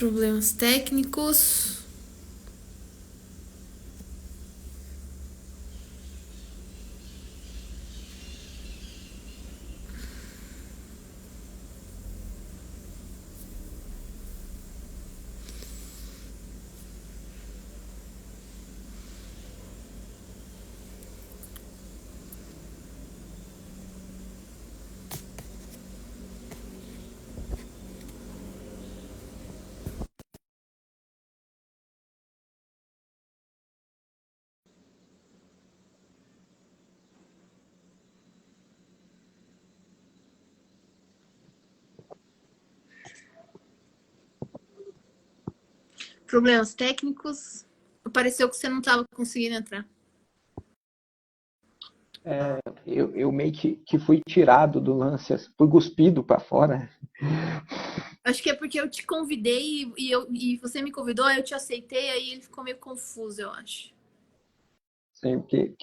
Problemas técnicos. Problemas técnicos. Pareceu que você não estava conseguindo entrar. Eu meio que fui tirado do lance, fui cuspido para fora. Acho que é porque eu te convidei e você me convidou, eu te aceitei, aí ele ficou meio confuso, eu acho. Assim, porque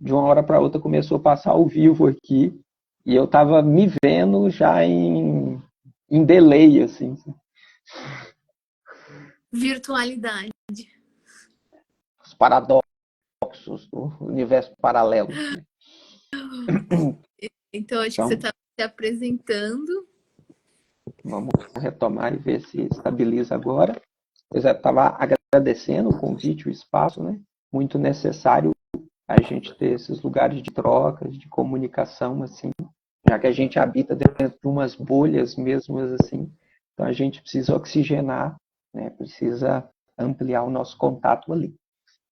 de uma hora para outra começou a passar ao vivo aqui e eu tava me vendo já em delay, assim. Virtualidade. Os paradoxos do universo paralelo. Então, acho que você Então, está se apresentando. vamos retomar e ver se estabiliza agora. Eu já estava agradecendo o convite, o espaço, né? Muito necessário a gente ter esses lugares de trocas, de comunicação, assim, já que a gente habita dentro de umas bolhas mesmo, assim, então a gente precisa oxigenar, né? Precisa ampliar o nosso contato ali.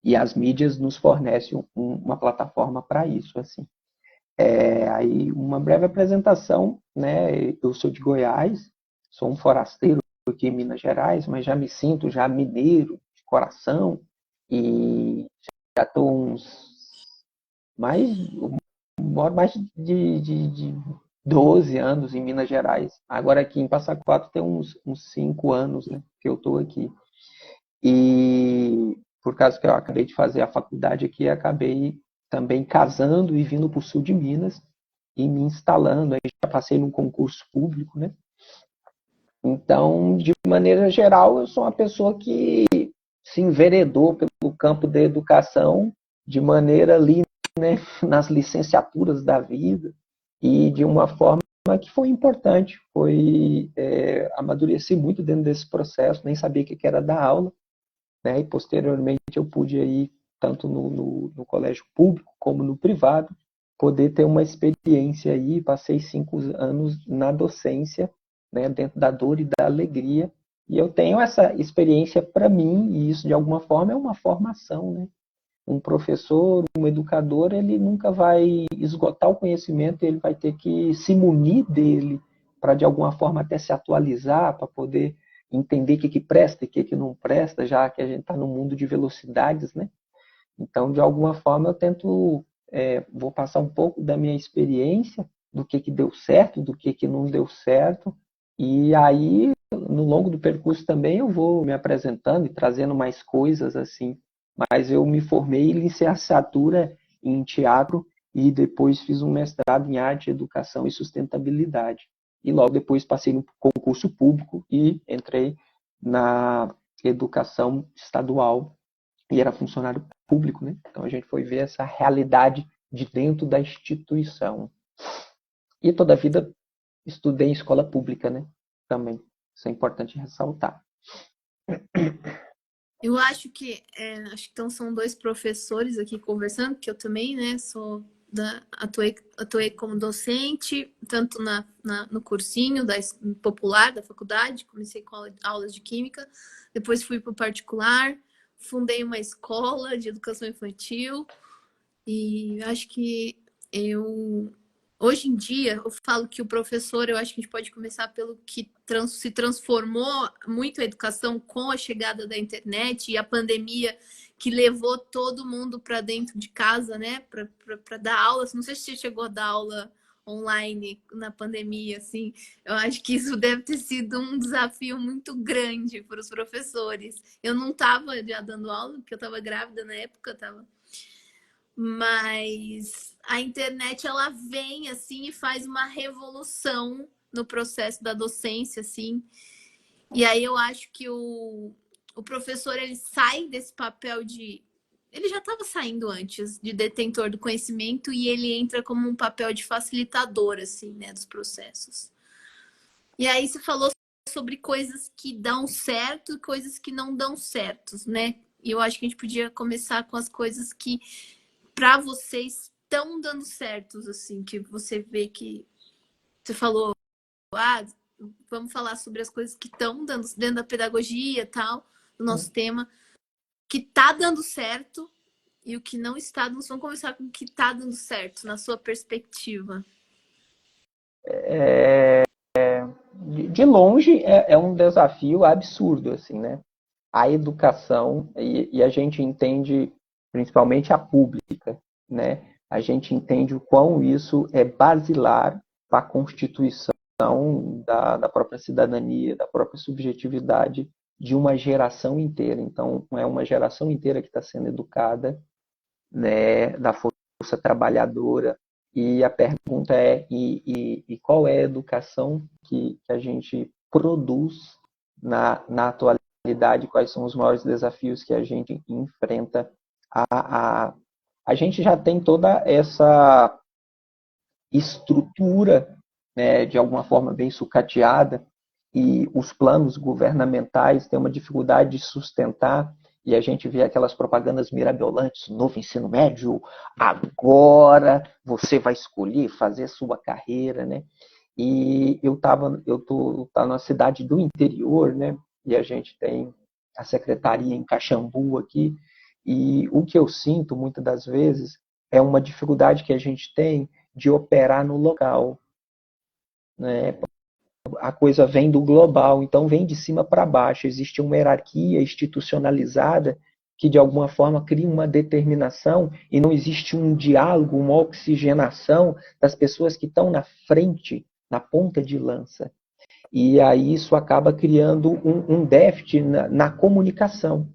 E as mídias nos fornecem uma plataforma para isso, assim. Aí uma breve apresentação, né? Eu sou de Goiás, sou um forasteiro aqui em Minas Gerais, mas já me sinto já mineiro de coração e já estou mais, moro mais de 12 anos em Minas Gerais. Agora aqui em Passa Quatro tem uns 5 anos, né, que eu estou aqui. E por causa que eu acabei de fazer a faculdade aqui, acabei também casando e vindo para o sul de Minas e me instalando. Aí já passei num concurso público, né? Então, de maneira geral, eu sou uma pessoa que se enveredou pelo campo da educação de maneira ali, né, nas licenciaturas da vida e de uma forma que foi importante. Amadureci muito dentro desse processo, nem sabia o que era dar aula, né? E posteriormente eu pude ir tanto no colégio público como no privado, poder ter uma experiência aí, passei 5 anos na docência, né, dentro da dor e da alegria, e eu tenho essa experiência para mim, e isso de alguma forma é uma formação, né? Um professor, um educador, ele nunca vai esgotar o conhecimento, ele vai ter que se munir dele para de alguma forma até se atualizar, para poder entender o que presta e o que não presta, já que a gente está no mundo de velocidades, né? Então, de alguma forma, eu tento, vou passar um pouco da minha experiência, do que deu certo, do que não deu certo, e aí, no longo do percurso também, eu vou me apresentando e trazendo mais coisas, assim, mas eu me formei em licenciatura em teatro e depois fiz um mestrado em arte, educação e sustentabilidade. E logo depois passei no concurso público e entrei na educação estadual e era funcionário público, né? Então a gente foi ver essa realidade de dentro da instituição. E toda a vida estudei em escola pública, né? Também. Isso é importante ressaltar. Eu acho que então são dois professores aqui conversando, que eu também, né, atuei como docente, tanto no cursinho popular da faculdade, comecei com aulas de química, depois fui para o particular, fundei uma escola de educação infantil, e acho que hoje em dia, eu falo que o professor, eu acho que a gente pode começar pelo que se transformou muito a educação com a chegada da internet e a pandemia que levou todo mundo para dentro de casa, né, para dar aula. Não sei se você chegou a dar aula online na pandemia, assim. Eu acho que isso deve ter sido um desafio muito grande para os professores. Eu não estava já dando aula, porque eu estava grávida na época, mas a internet ela vem assim e faz uma revolução no processo da docência, assim. E aí eu acho que o professor, ele sai desse papel de... Ele já estava saindo antes de detentor do conhecimento e ele entra como um papel de facilitador, assim, né, dos processos. E aí você falou sobre coisas que dão certo e coisas que não dão certos, né? E eu acho que a gente podia começar com as coisas que, para vocês, estão dando certos, assim, que você vê que... Você falou, ah, vamos falar sobre as coisas que estão dando dentro da pedagogia e tal, do nosso tema, que tá dando certo e o que não está. Vamos começar com o que tá dando certo, na sua perspectiva. De longe é um desafio absurdo, assim, né? A educação, e a gente entende, principalmente a pública, né? A gente entende o quão isso é basilar para a constituição da própria cidadania, da própria subjetividade de uma geração inteira. Então, é uma geração inteira que está sendo educada, né, da força trabalhadora. E a pergunta é: e qual é a educação que a gente produz na atualidade? Quais são os maiores desafios que a gente enfrenta? A gente já tem toda essa estrutura, né, de alguma forma bem sucateada, e os planos governamentais têm uma dificuldade de sustentar, e a gente vê aquelas propagandas mirabolantes: novo ensino médio, agora você vai escolher fazer sua carreira, né? E tá numa cidade do interior, né? E a gente tem a secretaria em Caxambu aqui, e o que eu sinto muitas das vezes é uma dificuldade que a gente tem de operar no local, né? A coisa vem do global, então vem de cima para baixo. Existe uma hierarquia institucionalizada que de alguma forma cria uma determinação e não existe um diálogo, uma oxigenação das pessoas que estão na frente, na ponta de lança. E aí isso acaba criando um déficit na comunicação.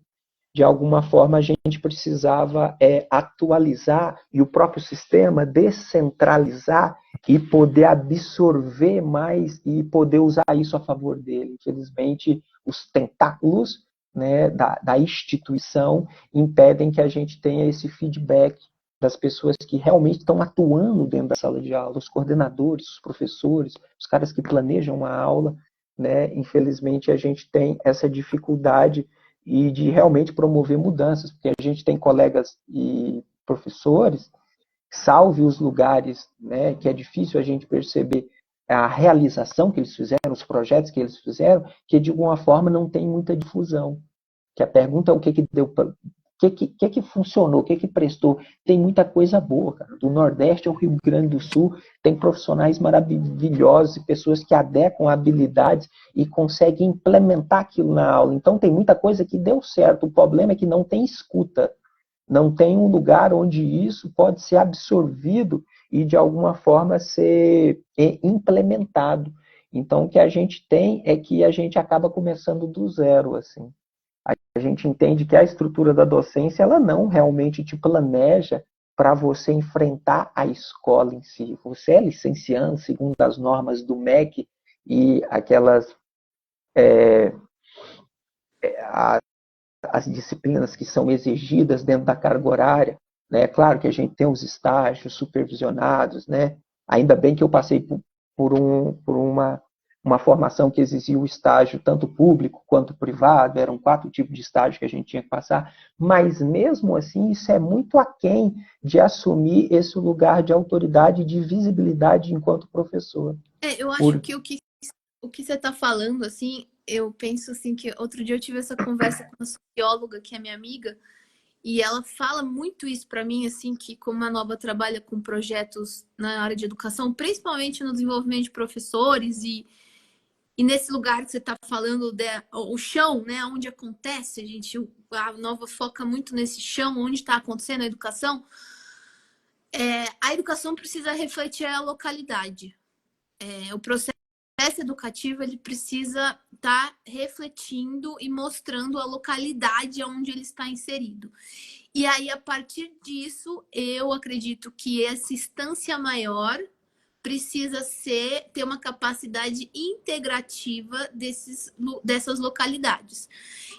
De alguma forma a gente precisava atualizar e o próprio sistema descentralizar e poder absorver mais e poder usar isso a favor dele. Infelizmente, os tentáculos, né, da instituição impedem que a gente tenha esse feedback das pessoas que realmente estão atuando dentro da sala de aula, os coordenadores, os professores, os caras que planejam a aula, né? Infelizmente, a gente tem essa dificuldade e de realmente promover mudanças, porque a gente tem colegas e professores, salve os lugares, né, que é difícil a gente perceber a realização que eles fizeram, os projetos que eles fizeram, que de alguma forma não tem muita difusão. Que a pergunta é o que deu, que funcionou, o que prestou. Tem muita coisa boa, cara. Do Nordeste ao Rio Grande do Sul, tem profissionais maravilhosos e pessoas que adequam habilidades e conseguem implementar aquilo na aula. Então, tem muita coisa que deu certo. O problema é que não tem escuta. Não tem um lugar onde isso pode ser absorvido e, de alguma forma, ser implementado. Então, o que a gente tem é que a gente acaba começando do zero, assim. A gente entende que a estrutura da docência, ela não realmente te planeja para você enfrentar a escola em si. Você é licenciando segundo as normas do MEC e aquelas as disciplinas que são exigidas dentro da carga horária, né? Claro que a gente tem os estágios supervisionados, né? Ainda bem que eu passei por uma formação que exigia o estágio tanto público quanto privado, eram 4 tipos de estágio que a gente tinha que passar, mas mesmo assim isso é muito aquém de assumir esse lugar de autoridade e de visibilidade enquanto professor. Eu acho que o que você está falando, assim, eu penso assim que outro dia eu tive essa conversa com uma socióloga que é minha amiga e ela fala muito isso para mim, assim, que como a Nova trabalha com projetos na área de educação, principalmente no desenvolvimento de professores e nesse lugar que você está falando, o chão, né, onde acontece, a Nova foca muito nesse chão, onde está acontecendo a educação. A educação precisa refletir a localidade. O processo educativo ele precisa estar refletindo e mostrando a localidade onde ele está inserido. E aí, a partir disso, eu acredito que essa instância maior precisa ter uma capacidade integrativa dessas localidades.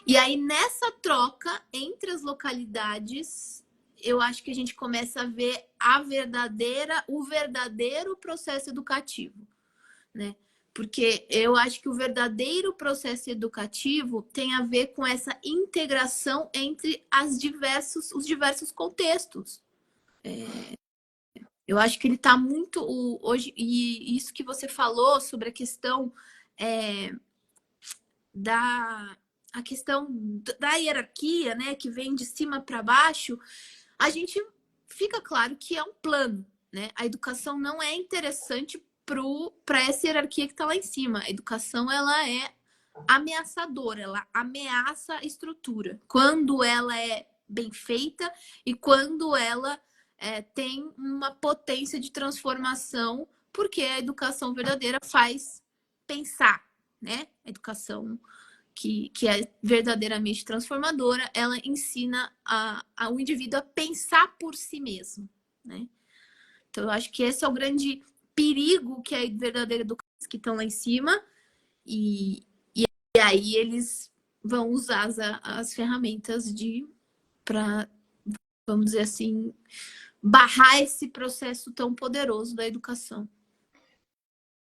E aí, nessa troca entre as localidades, eu acho que a gente começa a ver o verdadeiro processo educativo, né? Porque eu acho que o verdadeiro processo educativo tem a ver com essa integração entre os diversos contextos. Eu acho que ele está muito hoje, e isso que você falou sobre a questão a questão da hierarquia, né, que vem de cima para baixo, a gente fica claro que é um plano, né? A educação não é interessante para essa hierarquia que está lá em cima. A educação, ela é ameaçadora, ela ameaça a estrutura. Quando ela é bem feita e quando ela tem uma potência de transformação, porque a educação verdadeira faz pensar, né? A educação que é verdadeiramente transformadora, ela ensina ao indivíduo a pensar por si mesmo, né? Então, eu acho que esse é o grande perigo que é a verdadeira educação que estão lá em cima, e aí eles vão usar as ferramentas para, vamos dizer assim, barrar esse processo tão poderoso da educação.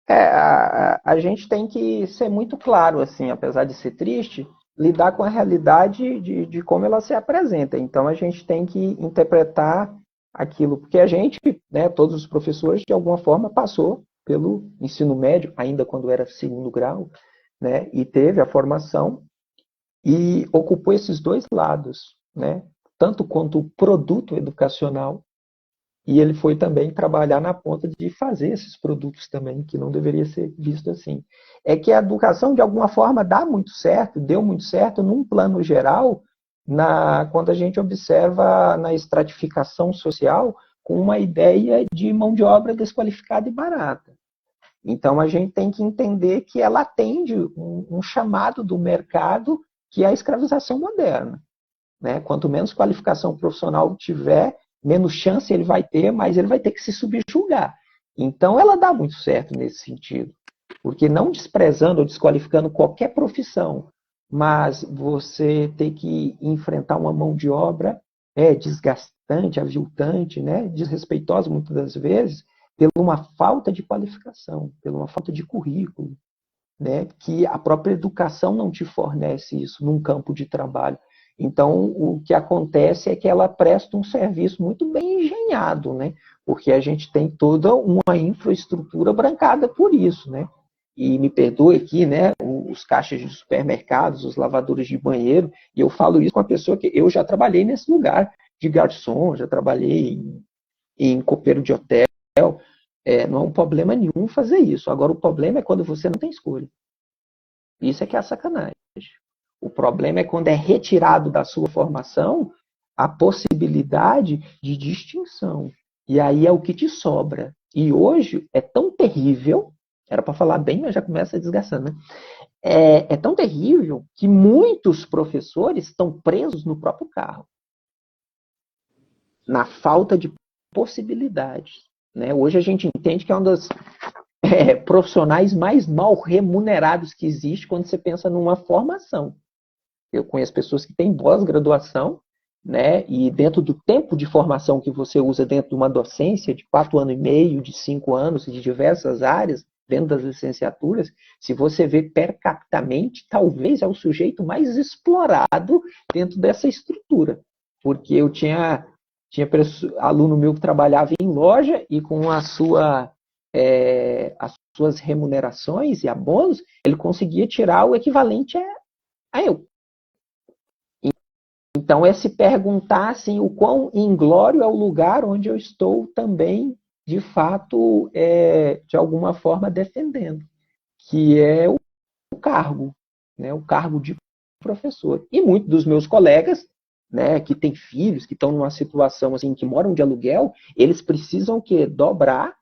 A gente tem que ser muito claro, assim, apesar de ser triste, lidar com a realidade de como ela se apresenta. Então, a gente tem que interpretar aquilo, porque a gente, né, todos os professores, de alguma forma, passou pelo ensino médio, ainda quando era segundo grau, né, e teve a formação e ocupou esses dois lados, né, tanto quanto o produto educacional, e ele foi também trabalhar na ponta de fazer esses produtos também, que não deveria ser visto assim. É que a educação, de alguma forma, deu muito certo num plano geral, quando a gente observa na estratificação social, com uma ideia de mão de obra desqualificada e barata. Então, a gente tem que entender que ela atende um chamado do mercado, que é a escravização moderna, né? Quanto menos qualificação profissional tiver, menos chance ele vai ter, mas ele vai ter que se subjugar. Então, ela dá muito certo nesse sentido. Porque não desprezando ou desqualificando qualquer profissão, mas você ter que enfrentar uma mão de obra desgastante, aviltante, né? Desrespeitosa muitas das vezes, por uma falta de qualificação, por uma falta de currículo, né? Que a própria educação não te fornece isso num campo de trabalho. Então, o que acontece é que ela presta um serviço muito bem engenhado, né? Porque a gente tem toda uma infraestrutura brancada por isso, né? E me perdoe aqui, né? Os caixas de supermercados, os lavadores de banheiro, e eu falo isso com a pessoa que eu já trabalhei nesse lugar de garçom, já trabalhei em copeiro de hotel. Não é um problema nenhum fazer isso. Agora, o problema é quando você não tem escolha. Isso é que é a sacanagem. O problema é quando é retirado da sua formação a possibilidade de distinção. E aí é o que te sobra. E hoje é tão terrível, era para falar bem, mas já começa desgastando, né? É tão terrível que muitos professores estão presos no próprio carro. Na falta de possibilidades. Né? Hoje a gente entende que é um dos profissionais mais mal remunerados que existe quando você pensa numa formação. Eu conheço pessoas que têm pós-graduação, né? E dentro do tempo de formação que você usa dentro de uma docência de 4 anos e meio, de 5 anos, de diversas áreas, dentro das licenciaturas, se você vê per capitamente, talvez é o sujeito mais explorado dentro dessa estrutura. Porque eu tinha aluno meu que trabalhava em loja e com as suas remunerações e abonos, ele conseguia tirar o equivalente a eu. Então, é se perguntar assim, o quão inglório é o lugar onde eu estou também, de fato, de alguma forma, defendendo, que é o cargo, né, o cargo de professor. E muitos dos meus colegas, né, que têm filhos, que estão numa situação assim, que moram de aluguel, eles precisam dobrar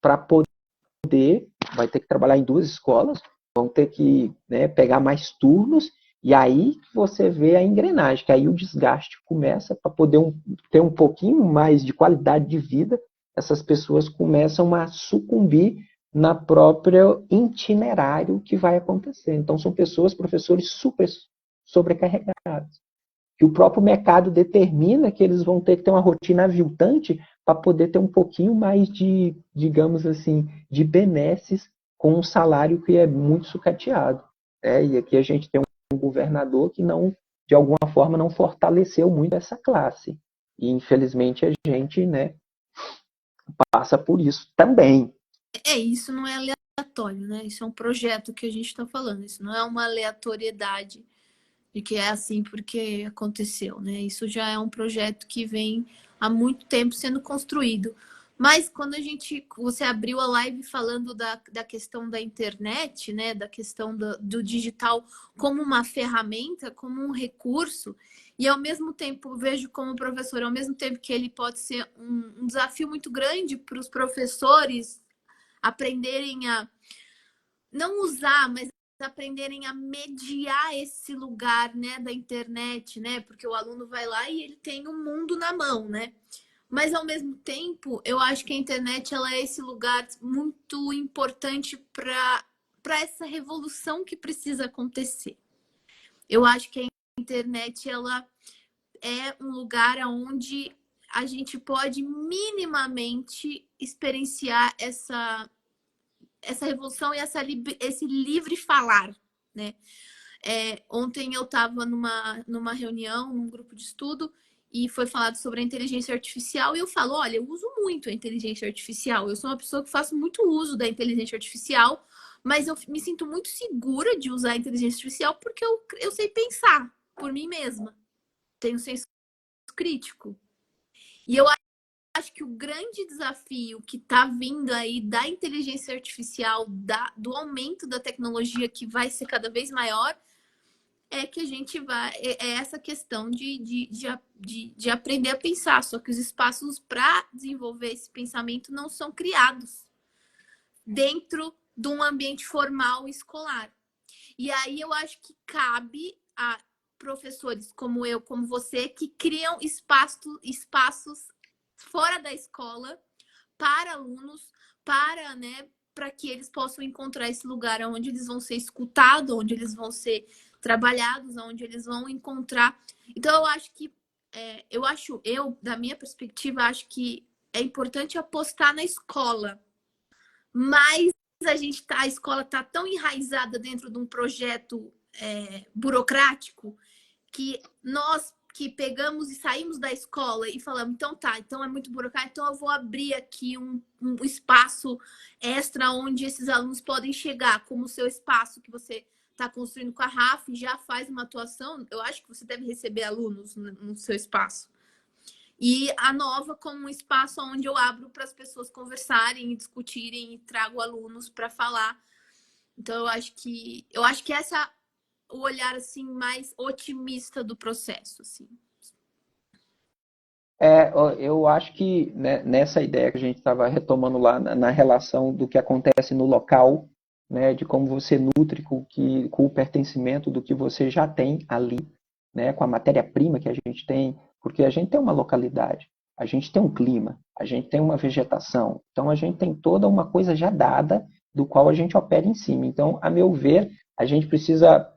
para poder, vai ter que trabalhar em 2 escolas, vão ter que, né, pegar mais turnos. E aí você vê a engrenagem, que aí o desgaste começa para poder ter um pouquinho mais de qualidade de vida, essas pessoas começam a sucumbir na própria itinerário que vai acontecer. Então, são pessoas, professores super sobrecarregados. Que o próprio mercado determina que eles vão ter que ter uma rotina aviltante para poder ter um pouquinho mais de, digamos assim, de benesses com um salário que é muito sucateado. E aqui a gente tem um governador que não, de alguma forma, não fortaleceu muito essa classe. E, infelizmente, a gente, né, passa por isso também. Isso não é aleatório, né? Isso é um projeto que a gente está falando. Isso não é uma aleatoriedade de que é assim porque aconteceu, né? Isso já é um projeto que vem há muito tempo sendo construído. Mas quando você abriu a live falando da questão da internet, né? Da questão do digital como uma ferramenta, como um recurso, e ao mesmo tempo vejo como professor, ao mesmo tempo que ele pode ser um desafio muito grande para os professores aprenderem a não usar, mas aprenderem a mediar esse lugar, né, da internet, né? Porque o aluno vai lá e ele tem o mundo na mão, né? Mas ao mesmo tempo, eu acho que a internet ela é esse lugar muito importante para essa revolução que precisa acontecer. Eu acho que a internet ela é um lugar onde a gente pode minimamente experienciar essa revolução e esse livre falar, né? Ontem eu estava numa reunião, num grupo de estudo, e foi falado sobre a inteligência artificial, e eu falo, olha, eu uso muito a inteligência artificial, eu sou uma pessoa que faço muito uso da inteligência artificial, mas eu me sinto muito segura de usar a inteligência artificial porque eu sei pensar por mim mesma, tenho senso crítico. E eu acho que o grande desafio que está vindo aí da inteligência artificial, do aumento da tecnologia que vai ser cada vez maior, é que a gente vai. É essa questão de aprender a pensar. Só que os espaços para desenvolver esse pensamento não são criados dentro de um ambiente formal escolar. E aí eu acho que cabe a professores como eu, como você, que criam espaços fora da escola para alunos, né, para que eles possam encontrar esse lugar onde eles vão ser escutados, onde eles vão ser trabalhados, onde eles vão encontrar. Então eu acho que da minha perspectiva, acho que é importante apostar na escola, mas a escola está tão enraizada dentro de um projeto burocrático que nós que pegamos e saímos da escola e falamos, então tá, então é muito burocrático, então eu vou abrir aqui um espaço extra onde esses alunos podem chegar, como o seu espaço que você está construindo com a RAF, já faz uma atuação, eu acho que você deve receber alunos no seu espaço. E a Nova como um espaço onde eu abro para as pessoas conversarem e discutirem e trago alunos para falar. Então eu acho que essa o olhar assim mais otimista do processo, assim. Eu acho que, né, nessa ideia que a gente estava retomando lá na relação do que acontece no local, né, de como você nutre com o pertencimento do que você já tem ali, né, com a matéria-prima que a gente tem, porque a gente tem uma localidade, a gente tem um clima, a gente tem uma vegetação, então a gente tem toda uma coisa já dada do qual a gente opera em cima. Então, a meu ver, a gente precisa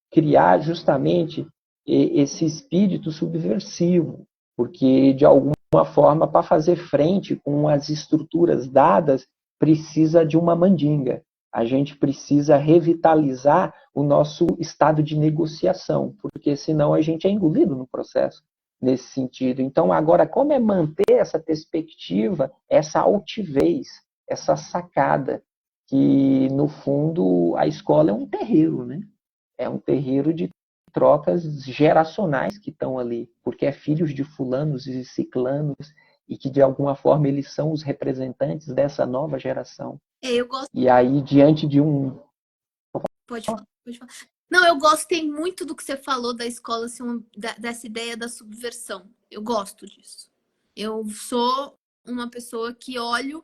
criar justamente esse espírito subversivo, porque de alguma forma, para fazer frente com as estruturas dadas, precisa de uma mandinga. A gente precisa revitalizar o nosso estado de negociação, porque senão a gente é engolido no processo nesse sentido. Então, agora, como é manter essa perspectiva, essa altivez, essa sacada, que no fundo a escola é um terreiro, né? É um terreiro de trocas geracionais que estão ali, porque é filhos de fulanos e ciclanos e que de alguma forma eles são os representantes dessa nova geração. Eu gosto. E aí diante de um Pode falar, pode falar. Não, eu gostei muito do que você falou da escola, assim, dessa ideia da subversão. Eu gosto disso. Eu sou uma pessoa que olho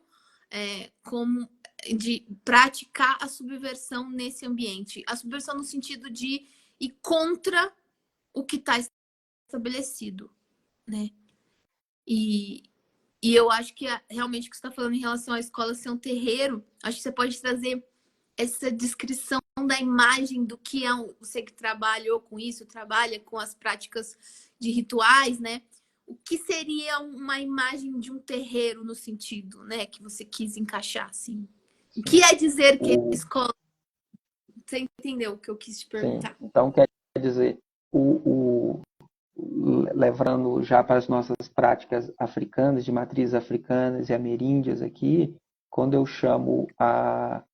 como de praticar a subversão nesse ambiente. A subversão no sentido de ir contra o que está estabelecido, né? E E eu acho que realmente o que você está falando em relação à escola ser um terreiro, acho que você pode trazer essa descrição da imagem do que é você que trabalhou com isso, trabalha com as práticas de rituais, né? O que seria uma imagem de um terreiro no sentido, né, que você quis encaixar, assim? O que é dizer que a escola... Você entendeu o que eu quis te perguntar? Sim. Então, quer dizer, levando já para as nossas práticas africanas, de matrizes africanas e ameríndias aqui, quando eu chamo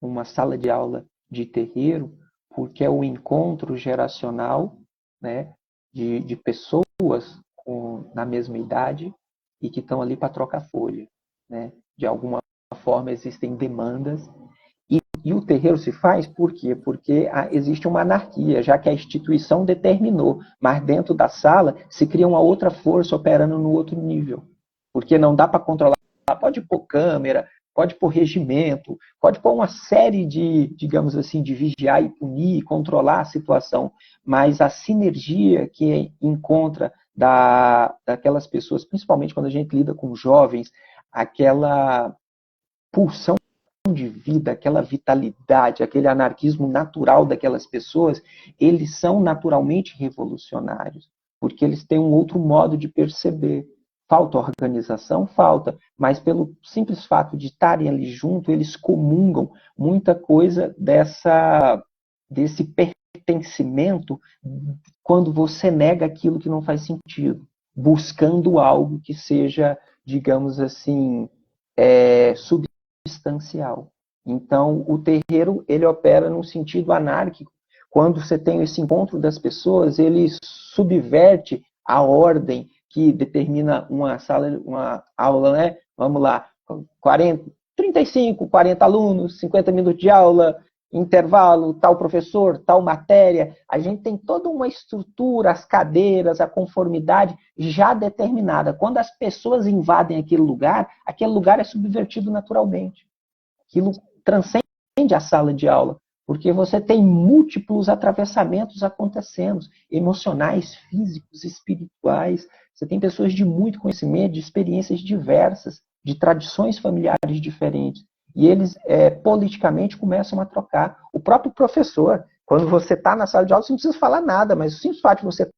uma sala de aula de terreiro, porque é o encontro geracional, né, de pessoas na mesma idade e que estão ali para trocar folha, né? De alguma forma existem demandas e o terreiro se faz por quê? Porque existe uma anarquia, já que a instituição determinou, mas dentro da sala se cria uma outra força operando no outro nível. Porque não dá para controlar, pode pôr câmera, pode pôr regimento, pode pôr uma série de, digamos assim, de vigiar e punir, controlar a situação, mas a sinergia que encontra daquelas pessoas, principalmente quando a gente lida com jovens, aquela pulsão de vida, aquela vitalidade, aquele anarquismo natural daquelas pessoas, eles são naturalmente revolucionários, porque eles têm um outro modo de perceber. Falta organização? Falta, mas pelo simples fato de estarem ali junto, eles comungam muita coisa desse pertencimento quando você nega aquilo que não faz sentido, buscando algo que seja, digamos assim, substancial. Então, o terreiro, ele opera num sentido anárquico. Quando você tem esse encontro das pessoas, ele subverte a ordem que determina uma aula, né? Vamos lá, 35, 40 alunos, 50 minutos de aula, intervalo, tal professor, tal matéria. A gente tem toda uma estrutura, as cadeiras, a conformidade já determinada. Quando as pessoas invadem aquele lugar é subvertido naturalmente. Aquilo transcende a sala de aula, porque você tem múltiplos atravessamentos acontecendo, emocionais, físicos, espirituais. Você tem pessoas de muito conhecimento, de experiências diversas, de tradições familiares diferentes. E eles, politicamente, começam a trocar. O próprio professor, quando você está na sala de aula, você não precisa falar nada, mas o simples fato de você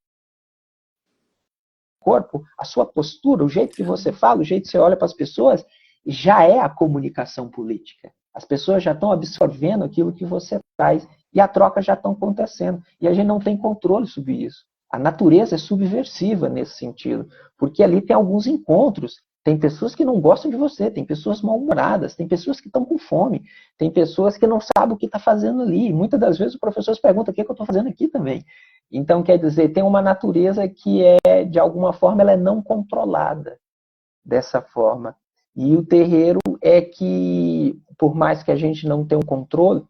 corpo, a sua postura, o jeito que você fala, o jeito que você olha para as pessoas, já é a comunicação política. As pessoas já estão absorvendo aquilo que você traz e a troca já está acontecendo. E a gente não tem controle sobre isso. A natureza é subversiva nesse sentido, porque ali tem alguns encontros. Tem pessoas que não gostam de você, tem pessoas mal-humoradas, tem pessoas que estão com fome, tem pessoas que não sabem o que está fazendo ali. Muitas das vezes o professor se pergunta o que eu estou fazendo aqui também. Então, quer dizer, tem uma natureza que de alguma forma, ela é não controlada dessa forma. E o terreiro é que, por mais que a gente não tenha um controle,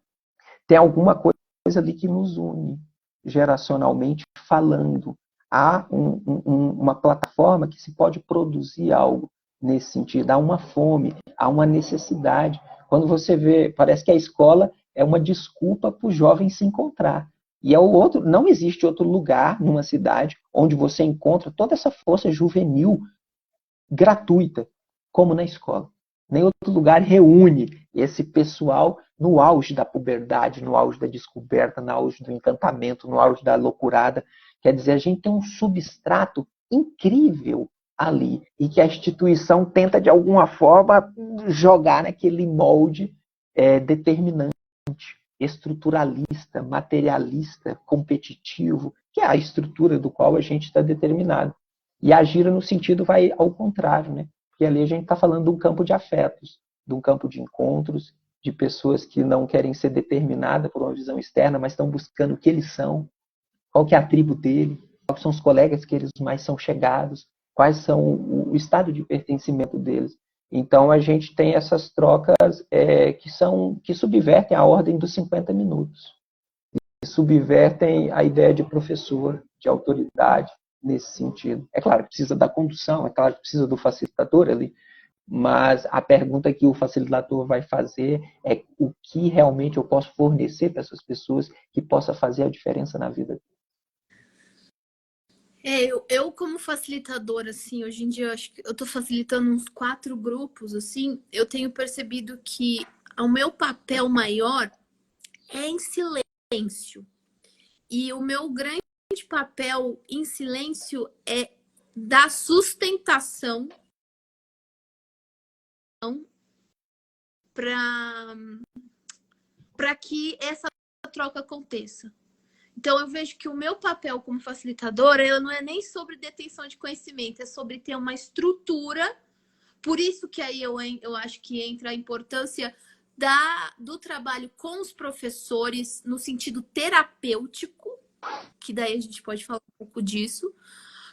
tem alguma coisa ali que nos une, geracionalmente falando. Há uma plataforma que se pode produzir algo nesse sentido. Há uma fome, há uma necessidade. Quando você vê, parece que a escola é uma desculpa para o jovem se encontrar. E não existe outro lugar numa cidade onde você encontra toda essa força juvenil gratuita, como na escola. Nem outro lugar reúne esse pessoal no auge da puberdade, no auge da descoberta, no auge do encantamento, no auge da loucurada. Quer dizer, a gente tem um substrato incrível ali e que a instituição tenta, de alguma forma, jogar naquele molde determinante, estruturalista, materialista, competitivo, que é a estrutura do qual a gente está determinado. E a gira no sentido vai ao contrário, né? Porque ali a gente está falando de um campo de afetos, de um campo de encontros, de pessoas que não querem ser determinadas por uma visão externa, mas estão buscando o que eles são, qual que é a tribo dele, quais são os colegas que eles mais são chegados, quais são o estado de pertencimento deles. Então a gente tem essas trocas que subvertem a ordem dos 50 minutos, que subvertem a ideia de professor, de autoridade, nesse sentido. É claro que precisa da condução, é claro que precisa do facilitador ali, mas a pergunta que o facilitador vai fazer é o que realmente eu posso fornecer para essas pessoas que possa fazer a diferença na vida. Eu como facilitadora, assim, hoje em dia eu acho que eu tô facilitando uns 4 grupos, assim, eu tenho percebido que o meu papel maior é em silêncio. E o meu grande papel em silêncio é dar sustentação para que essa troca aconteça. Então, eu vejo que o meu papel como facilitadora, ela não é nem sobre detenção de conhecimento, é sobre ter uma estrutura. Por isso que aí eu acho que entra a importância do trabalho com os professores no sentido terapêutico, que daí a gente pode falar um pouco disso,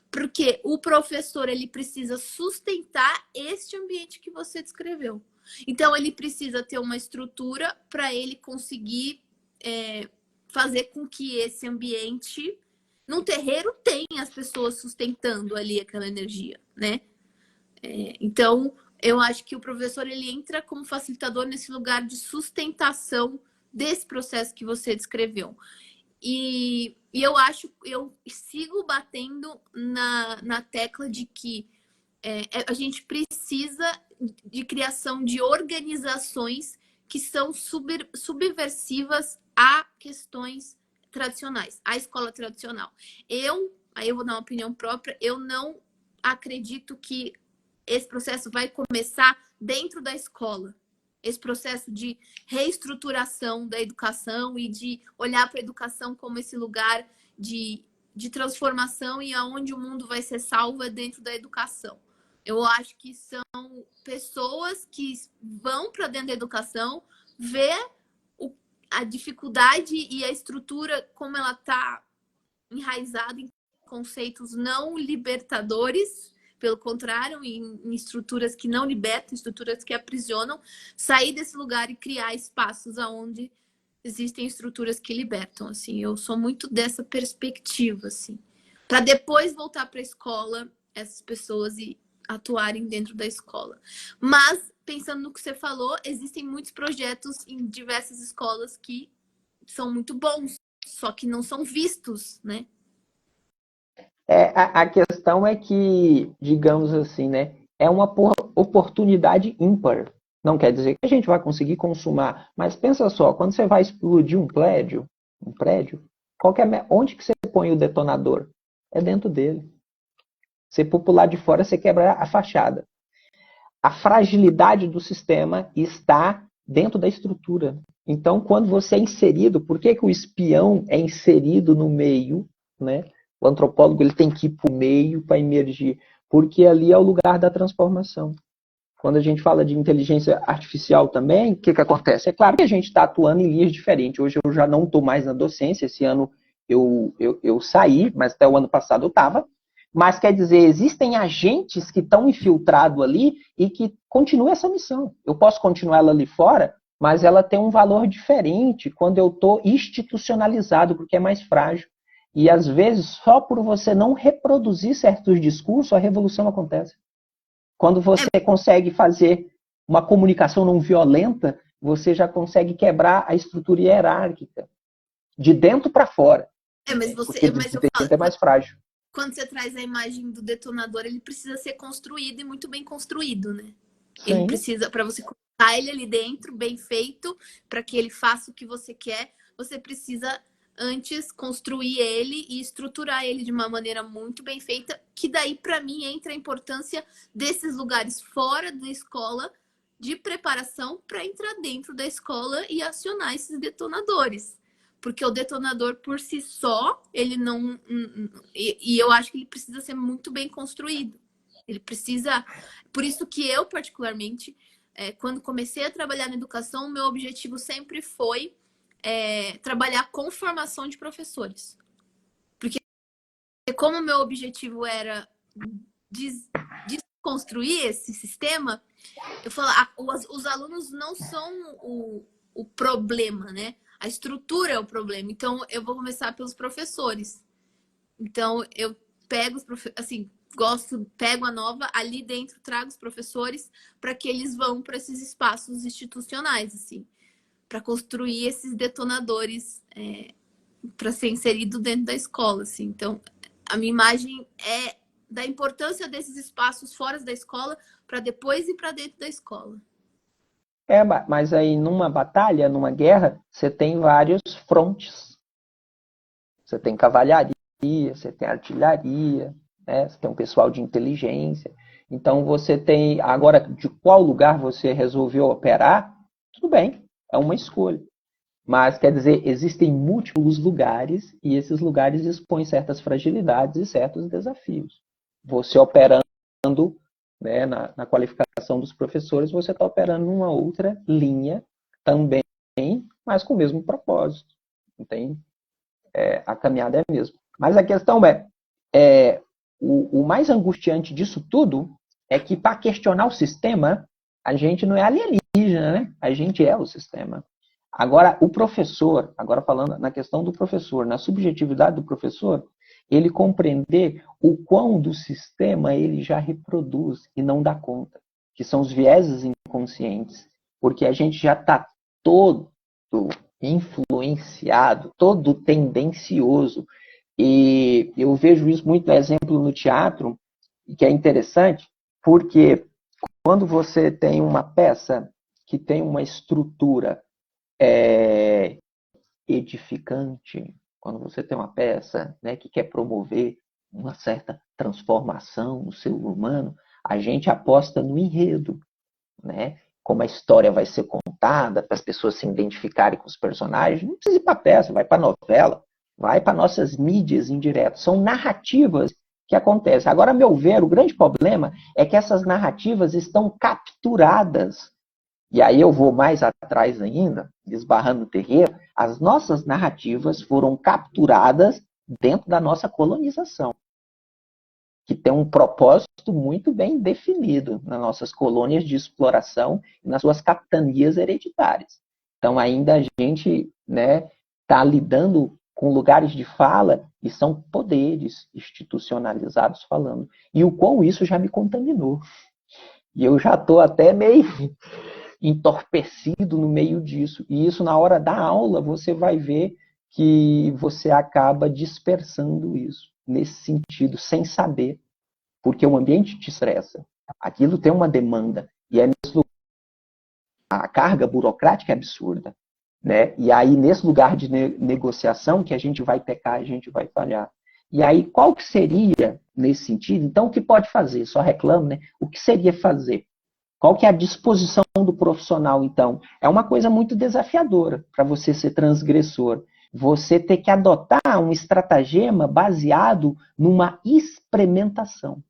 porque o professor ele precisa sustentar este ambiente que você descreveu. Então, ele precisa ter uma estrutura para ele conseguir fazer com que esse ambiente, num terreiro, tenha as pessoas sustentando ali aquela energia, né? Então, eu acho que o professor ele entra como facilitador nesse lugar de sustentação desse processo que você descreveu. E eu sigo batendo na tecla de que a gente precisa de criação de organizações que são subversivas a questões tradicionais, à escola tradicional. Aí eu vou dar uma opinião própria, eu não acredito que esse processo vai começar dentro da escola. Esse processo de reestruturação da educação e de olhar para a educação como esse lugar de transformação e aonde o mundo vai ser salvo é dentro da educação. Eu acho que são pessoas que vão para dentro da educação, ver a dificuldade e a estrutura como ela está enraizada em conceitos não libertadores, pelo contrário, em estruturas que não libertam, estruturas que aprisionam, sair desse lugar e criar espaços onde existem estruturas que libertam. Assim, eu sou muito dessa perspectiva, assim, para depois voltar para a escola, essas pessoas e atuarem dentro da escola. Mas, pensando no que você falou, existem muitos projetos em diversas escolas que são muito bons, só que não são vistos, né? A questão é que, digamos assim, né, é uma oportunidade ímpar. Não quer dizer que a gente vai conseguir consumar, mas pensa só, quando você vai explodir um prédio, onde que você põe o detonador? É dentro dele. Você pôr por lado de fora, você quebra a fachada. A fragilidade do sistema está dentro da estrutura. Então, quando você é inserido, por que o espião é inserido no meio, né? O antropólogo ele tem que ir para o meio para emergir, porque ali é o lugar da transformação. Quando a gente fala de inteligência artificial também, o que acontece? É claro que a gente está atuando em linhas diferentes. Hoje eu já não estou mais na docência, esse ano eu saí, mas até o ano passado eu estava. Mas quer dizer, existem agentes que estão infiltrados ali e que continuam essa missão. Eu posso continuar ela ali fora, mas ela tem um valor diferente quando eu estou institucionalizado, porque é mais frágil. E às vezes, só por você não reproduzir certos discursos, a revolução acontece. Quando você consegue fazer uma comunicação não violenta, você já consegue quebrar a estrutura hierárquica, de dentro para fora. Mas eu falo, é mais frágil. Quando você traz a imagem do detonador, ele precisa ser construído e muito bem construído, né? Sim. Ele precisa, para você colocar ele ali dentro, bem feito, para que ele faça o que você quer, você precisa antes construir ele e estruturar ele de uma maneira muito bem feita, que daí, para mim, entra a importância desses lugares fora da escola de preparação para entrar dentro da escola e acionar esses detonadores. Porque o detonador por si só, ele não. E eu acho que ele precisa ser muito bem construído. Ele precisa. Por isso que eu, particularmente, quando comecei a trabalhar na educação, o meu objetivo sempre foi trabalhar com formação de professores. Porque como o meu objetivo era desconstruir esse sistema, eu falo, os alunos não são o problema, né? A estrutura é o problema. Então, eu vou começar pelos professores. Então, eu pego os assim, pego a nova, ali dentro trago os professores para que eles vão para esses espaços institucionais, assim, para construir esses detonadores para ser inserido dentro da escola, assim. Então, a minha imagem é da importância desses espaços fora da escola para depois ir para dentro da escola. Mas aí numa batalha, numa guerra, você tem vários frontes. Você tem cavalaria, você tem artilharia, né? Você tem um pessoal de inteligência. Então você tem. Agora, de qual lugar você resolveu operar? Tudo bem, é uma escolha. Mas, quer dizer, existem múltiplos lugares e esses lugares expõem certas fragilidades e certos desafios. Você operando, né, na qualificação dos professores, você está operando numa outra linha também, mas com o mesmo propósito. Entende? A caminhada é a mesma. Mas a questão o mais angustiante disso tudo é que, para questionar o sistema, a gente não é alienígena, né? A gente é o sistema. Agora, o professor, agora falando na questão do professor, na subjetividade do professor, ele compreender o quão do sistema ele já reproduz e não dá conta, que são os vieses inconscientes, porque a gente já está todo influenciado, todo tendencioso. E eu vejo isso muito, exemplo, no teatro, que é interessante, porque quando você tem uma peça que tem uma estrutura edificante, quando você tem uma peça, né, que quer promover uma certa transformação no ser humano, a gente aposta no enredo, né? Como a história vai ser contada, para as pessoas se identificarem com os personagens. Não precisa ir para a peça, vai para a novela, vai para nossas mídias indiretas. São narrativas que acontecem. Agora, a meu ver, o grande problema é que essas narrativas estão capturadas. E aí eu vou mais atrás ainda, esbarrando no terreiro, as nossas narrativas foram capturadas dentro da nossa colonização, que tem um propósito muito bem definido nas nossas colônias de exploração e nas suas capitanias hereditárias. Então ainda a gente, né, está lidando com lugares de fala e são poderes institucionalizados falando. E o quão isso já me contaminou. E eu já estou até meio entorpecido no meio disso. E isso, na hora da aula, você vai ver que você acaba dispersando isso, nesse sentido, sem saber, porque o ambiente te estressa. Aquilo tem uma demanda, e é nesse lugar, a carga burocrática é absurda. Né? E aí, nesse lugar de negociação, que a gente vai pecar, a gente vai falhar. E aí, qual que seria, nesse sentido, então, o que pode fazer? Só reclamo, né? O que seria fazer? Qual que é a disposição do profissional, então? É uma coisa muito desafiadora para você ser transgressor. Você ter que adotar um estratagema baseado numa experimentação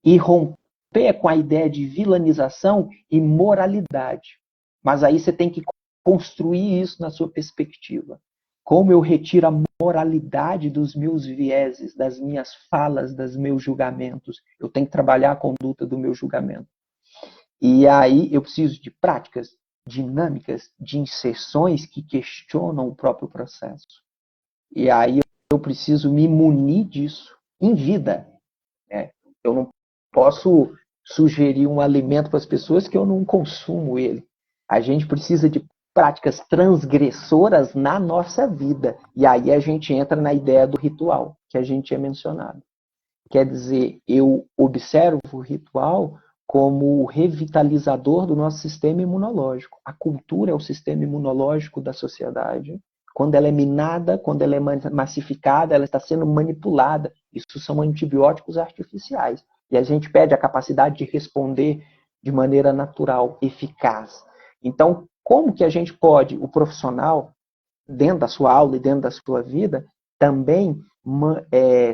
e romper com a ideia de vilanização e moralidade. Mas aí você tem que construir isso na sua perspectiva. Como eu retiro a moralidade dos meus vieses, das minhas falas, dos meus julgamentos? Eu tenho que trabalhar a conduta do meu julgamento. E aí eu preciso de práticas dinâmicas, de inserções que questionam o próprio processo. E aí eu preciso me munir disso em vida. Né? Eu não posso sugerir um alimento para as pessoas que eu não consumo ele. A gente precisa de práticas transgressoras na nossa vida. E aí a gente entra na ideia do ritual, que a gente tinha mencionado. Quer dizer, eu observo o ritual como revitalizador do nosso sistema imunológico. A cultura é o sistema imunológico da sociedade. Quando ela é minada, quando ela é massificada, ela está sendo manipulada. Isso são antibióticos artificiais. E a gente perde a capacidade de responder de maneira natural, eficaz. Então, como que a gente pode, o profissional, dentro da sua aula e dentro da sua vida, também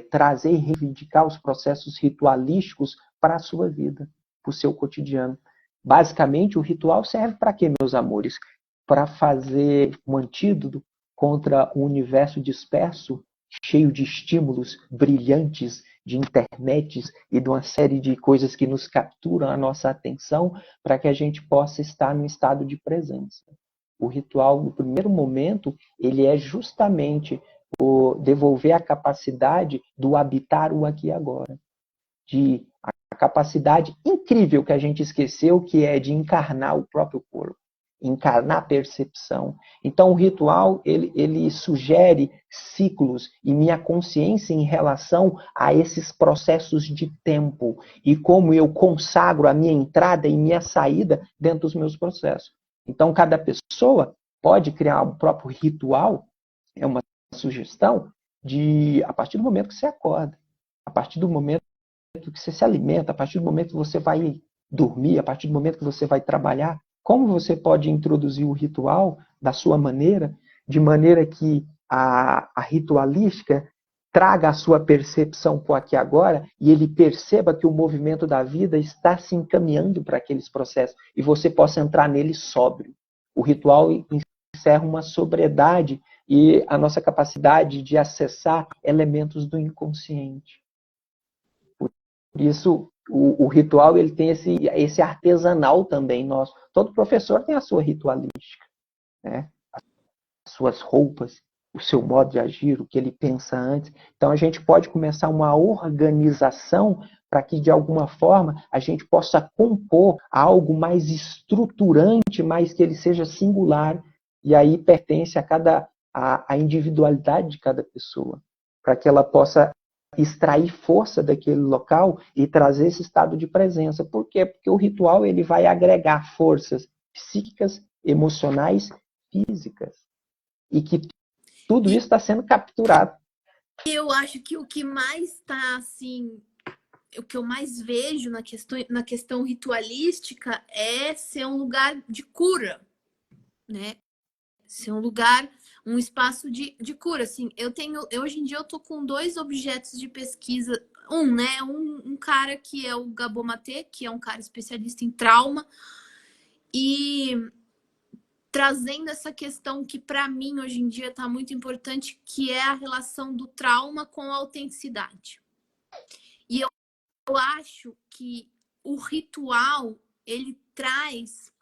trazer e reivindicar os processos ritualísticos para a sua vida, para o seu cotidiano. Basicamente, o ritual serve para quê, meus amores? Para fazer um antídoto contra um universo disperso, cheio de estímulos brilhantes, de internets e de uma série de coisas que nos capturam a nossa atenção, para que a gente possa estar num estado de presença. O ritual, no primeiro momento, ele é justamente devolver a capacidade do habitar o aqui e agora. A capacidade incrível que a gente esqueceu, que é de encarnar o próprio corpo. encarnar a percepção. Então, o ritual, ele sugere ciclos e minha consciência em relação a esses processos de tempo e como eu consagro a minha entrada e minha saída dentro dos meus processos. Então, cada pessoa pode criar um próprio ritual, é uma sugestão, a partir do momento que você acorda, a partir do momento que você se alimenta, a partir do momento que você vai dormir, a partir do momento que você vai trabalhar, como você pode introduzir o ritual da sua maneira, de maneira que a ritualística traga a sua percepção para o aqui e agora e ele perceba que o movimento da vida está se encaminhando para aqueles processos e você possa entrar nele sóbrio. O ritual encerra uma sobriedade e a nossa capacidade de acessar elementos do inconsciente. Por isso, o ritual ele tem esse artesanal também nosso. Todo professor tem a sua ritualística, né? As suas roupas, o seu modo de agir, o que ele pensa antes. Então, a gente pode começar uma organização para que, de alguma forma, a gente possa compor algo mais estruturante, mas que ele seja singular, e aí pertence a individualidade de cada pessoa, para que ela possa extrair força daquele local e trazer esse estado de presença. Por quê? Porque o ritual ele vai agregar forças psíquicas, emocionais, físicas. E que tudo isso está sendo capturado. Eu acho que o que mais está, assim, o que eu mais vejo na questão ritualística é ser um lugar de cura, né? Ser um lugar, um espaço de cura, assim. Hoje em dia eu tô com 2 objetos de pesquisa. Né? Um cara que é o Gabor Maté, que é um cara especialista em trauma. E trazendo essa questão que para mim hoje em dia tá muito importante, que é a relação do trauma com a autenticidade. E eu acho que o ritual, ele traz...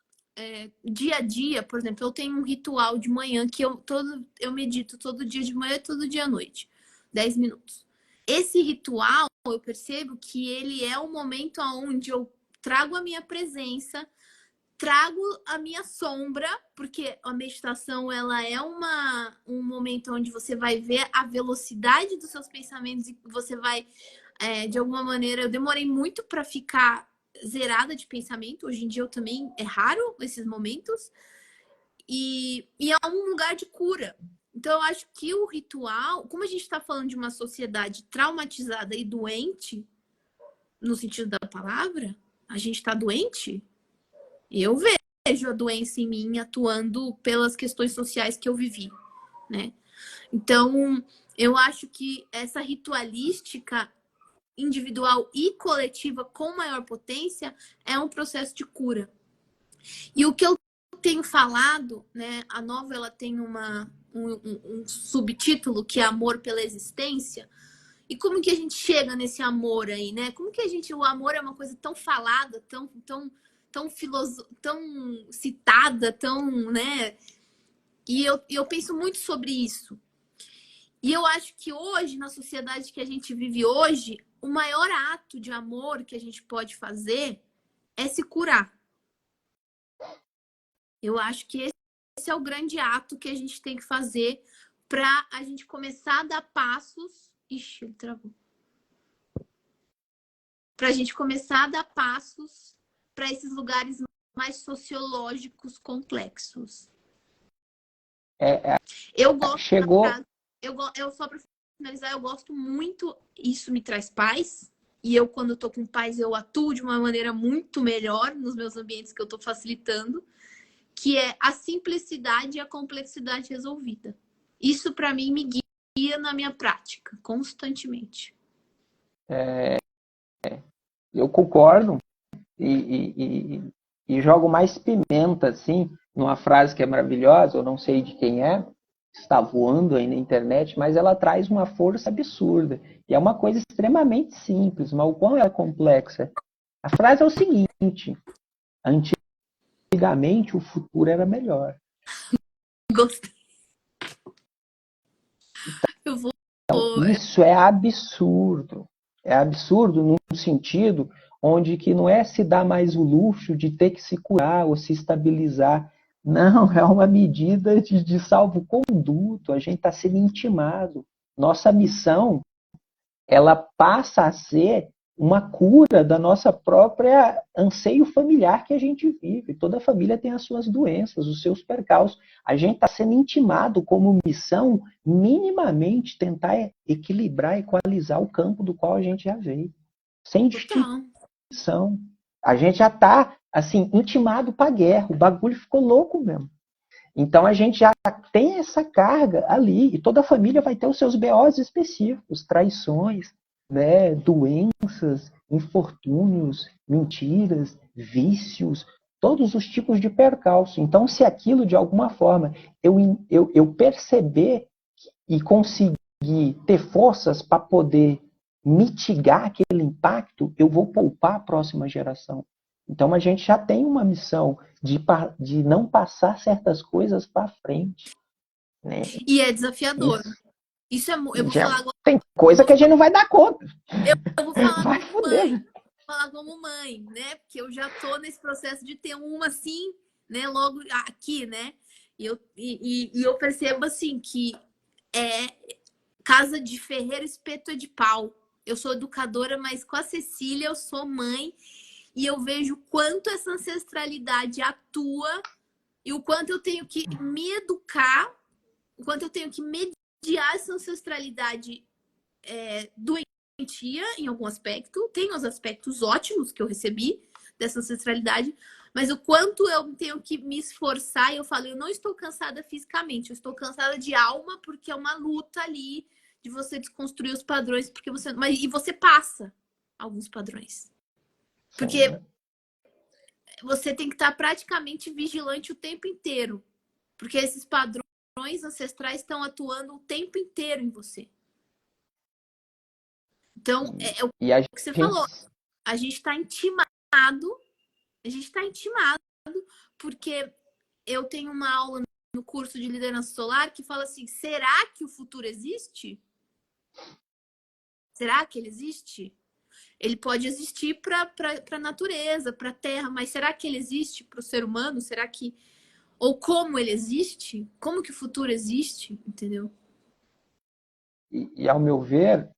dia a dia, por exemplo, eu tenho um ritual de manhã que eu medito todo dia de manhã e todo dia à noite, 10 minutos. Esse ritual, eu percebo que ele é o momento onde eu trago a minha presença, trago a minha sombra, porque a meditação ela é um momento onde você vai ver a velocidade dos seus pensamentos e você vai, de alguma maneira, eu demorei muito para ficar zerada de pensamento. Hoje em dia eu também, é raro esses momentos. E é um lugar de cura. Então eu acho que o ritual, como a gente está falando de uma sociedade traumatizada e doente, no sentido da palavra, a gente está doente. Eu vejo a doença em mim atuando pelas questões sociais que eu vivi, né? Então eu acho que essa ritualística individual e coletiva com maior potência é um processo de cura. E o que eu tenho falado, né? A novela tem um subtítulo que é Amor pela Existência. E como que a gente chega nesse amor aí, né? Como que o amor é uma coisa tão falada, tão citada, tão, né? E eu penso muito sobre isso. E eu acho que hoje, na sociedade que a gente vive hoje, o maior ato de amor que a gente pode fazer é se curar. Eu acho que esse é o grande ato que a gente tem que fazer para a gente começar a dar passos. Ixi, ele travou. Para a gente começar a dar passos para esses lugares mais sociológicos complexos. Eu gosto Chegou. da frase, eu só para finalizar, eu gosto muito, isso me traz paz. E eu, quando estou com paz, eu atuo de uma maneira muito melhor nos meus ambientes que eu estou facilitando, que é a simplicidade e a complexidade resolvida. Isso, para mim, me guia na minha prática, constantemente. Eu concordo e jogo mais pimenta, assim, numa frase que é maravilhosa, eu não sei de quem é, está voando aí na internet, mas ela traz uma força absurda. E é uma coisa extremamente simples, mas o quão ela é complexa. A frase é o seguinte: antigamente o futuro era melhor. Gostei. Eu vou... Então, isso é absurdo. É absurdo num sentido onde que não é se dar mais o luxo de ter que se curar ou se estabilizar, Não, é uma medida de salvo-conduto, a gente está sendo intimado. Nossa missão, ela passa a ser uma cura da nossa própria anseio familiar que a gente vive. Toda família tem as suas doenças, os seus percalços. A gente está sendo intimado como missão minimamente tentar equilibrar, equalizar o campo do qual a gente já veio. Sem distinção. A gente já está assim, intimado para a guerra. O bagulho ficou louco mesmo. Então a gente já tem essa carga ali, e toda a família vai ter os seus BOs específicos, traições, né, doenças, infortúnios, mentiras, vícios, todos os tipos de percalço. Então, se aquilo de alguma forma eu perceber e conseguir ter forças para poder mitigar aquele impacto, eu vou poupar a próxima geração. Então a gente já tem uma missão de não passar certas coisas para frente. Né? E é desafiador. Isso é, eu vou falar agora. Tem coisa que a gente não vai dar conta. Eu vou falar como mãe. Vou falar como mãe, né? Porque eu já tô nesse processo de ter uma assim, né? Logo aqui, né? E eu percebo assim que casa de ferreiro, espeto é de pau. Eu sou educadora, mas com a Cecília eu sou mãe. E eu vejo o quanto essa ancestralidade atua e o quanto eu tenho que me educar, o quanto eu tenho que mediar essa ancestralidade doentia em algum aspecto. Tem os aspectos ótimos que eu recebi dessa ancestralidade, mas o quanto eu tenho que me esforçar. E eu falo, eu não estou cansada fisicamente, eu estou cansada de alma, porque é uma luta ali de você desconstruir os padrões, porque e você passa alguns padrões. Porque você tem que estar praticamente vigilante o tempo inteiro. Porque esses padrões ancestrais estão atuando o tempo inteiro em você. Então, é o que você falou. A gente está intimado. A gente está intimado porque eu tenho uma aula no curso de liderança solar que fala assim, será que o futuro existe? Será que ele existe? Ele pode existir para a natureza, para a terra, mas será que ele existe para o ser humano? Será que... Ou como ele existe? Como que o futuro existe? Entendeu? E ao meu ver,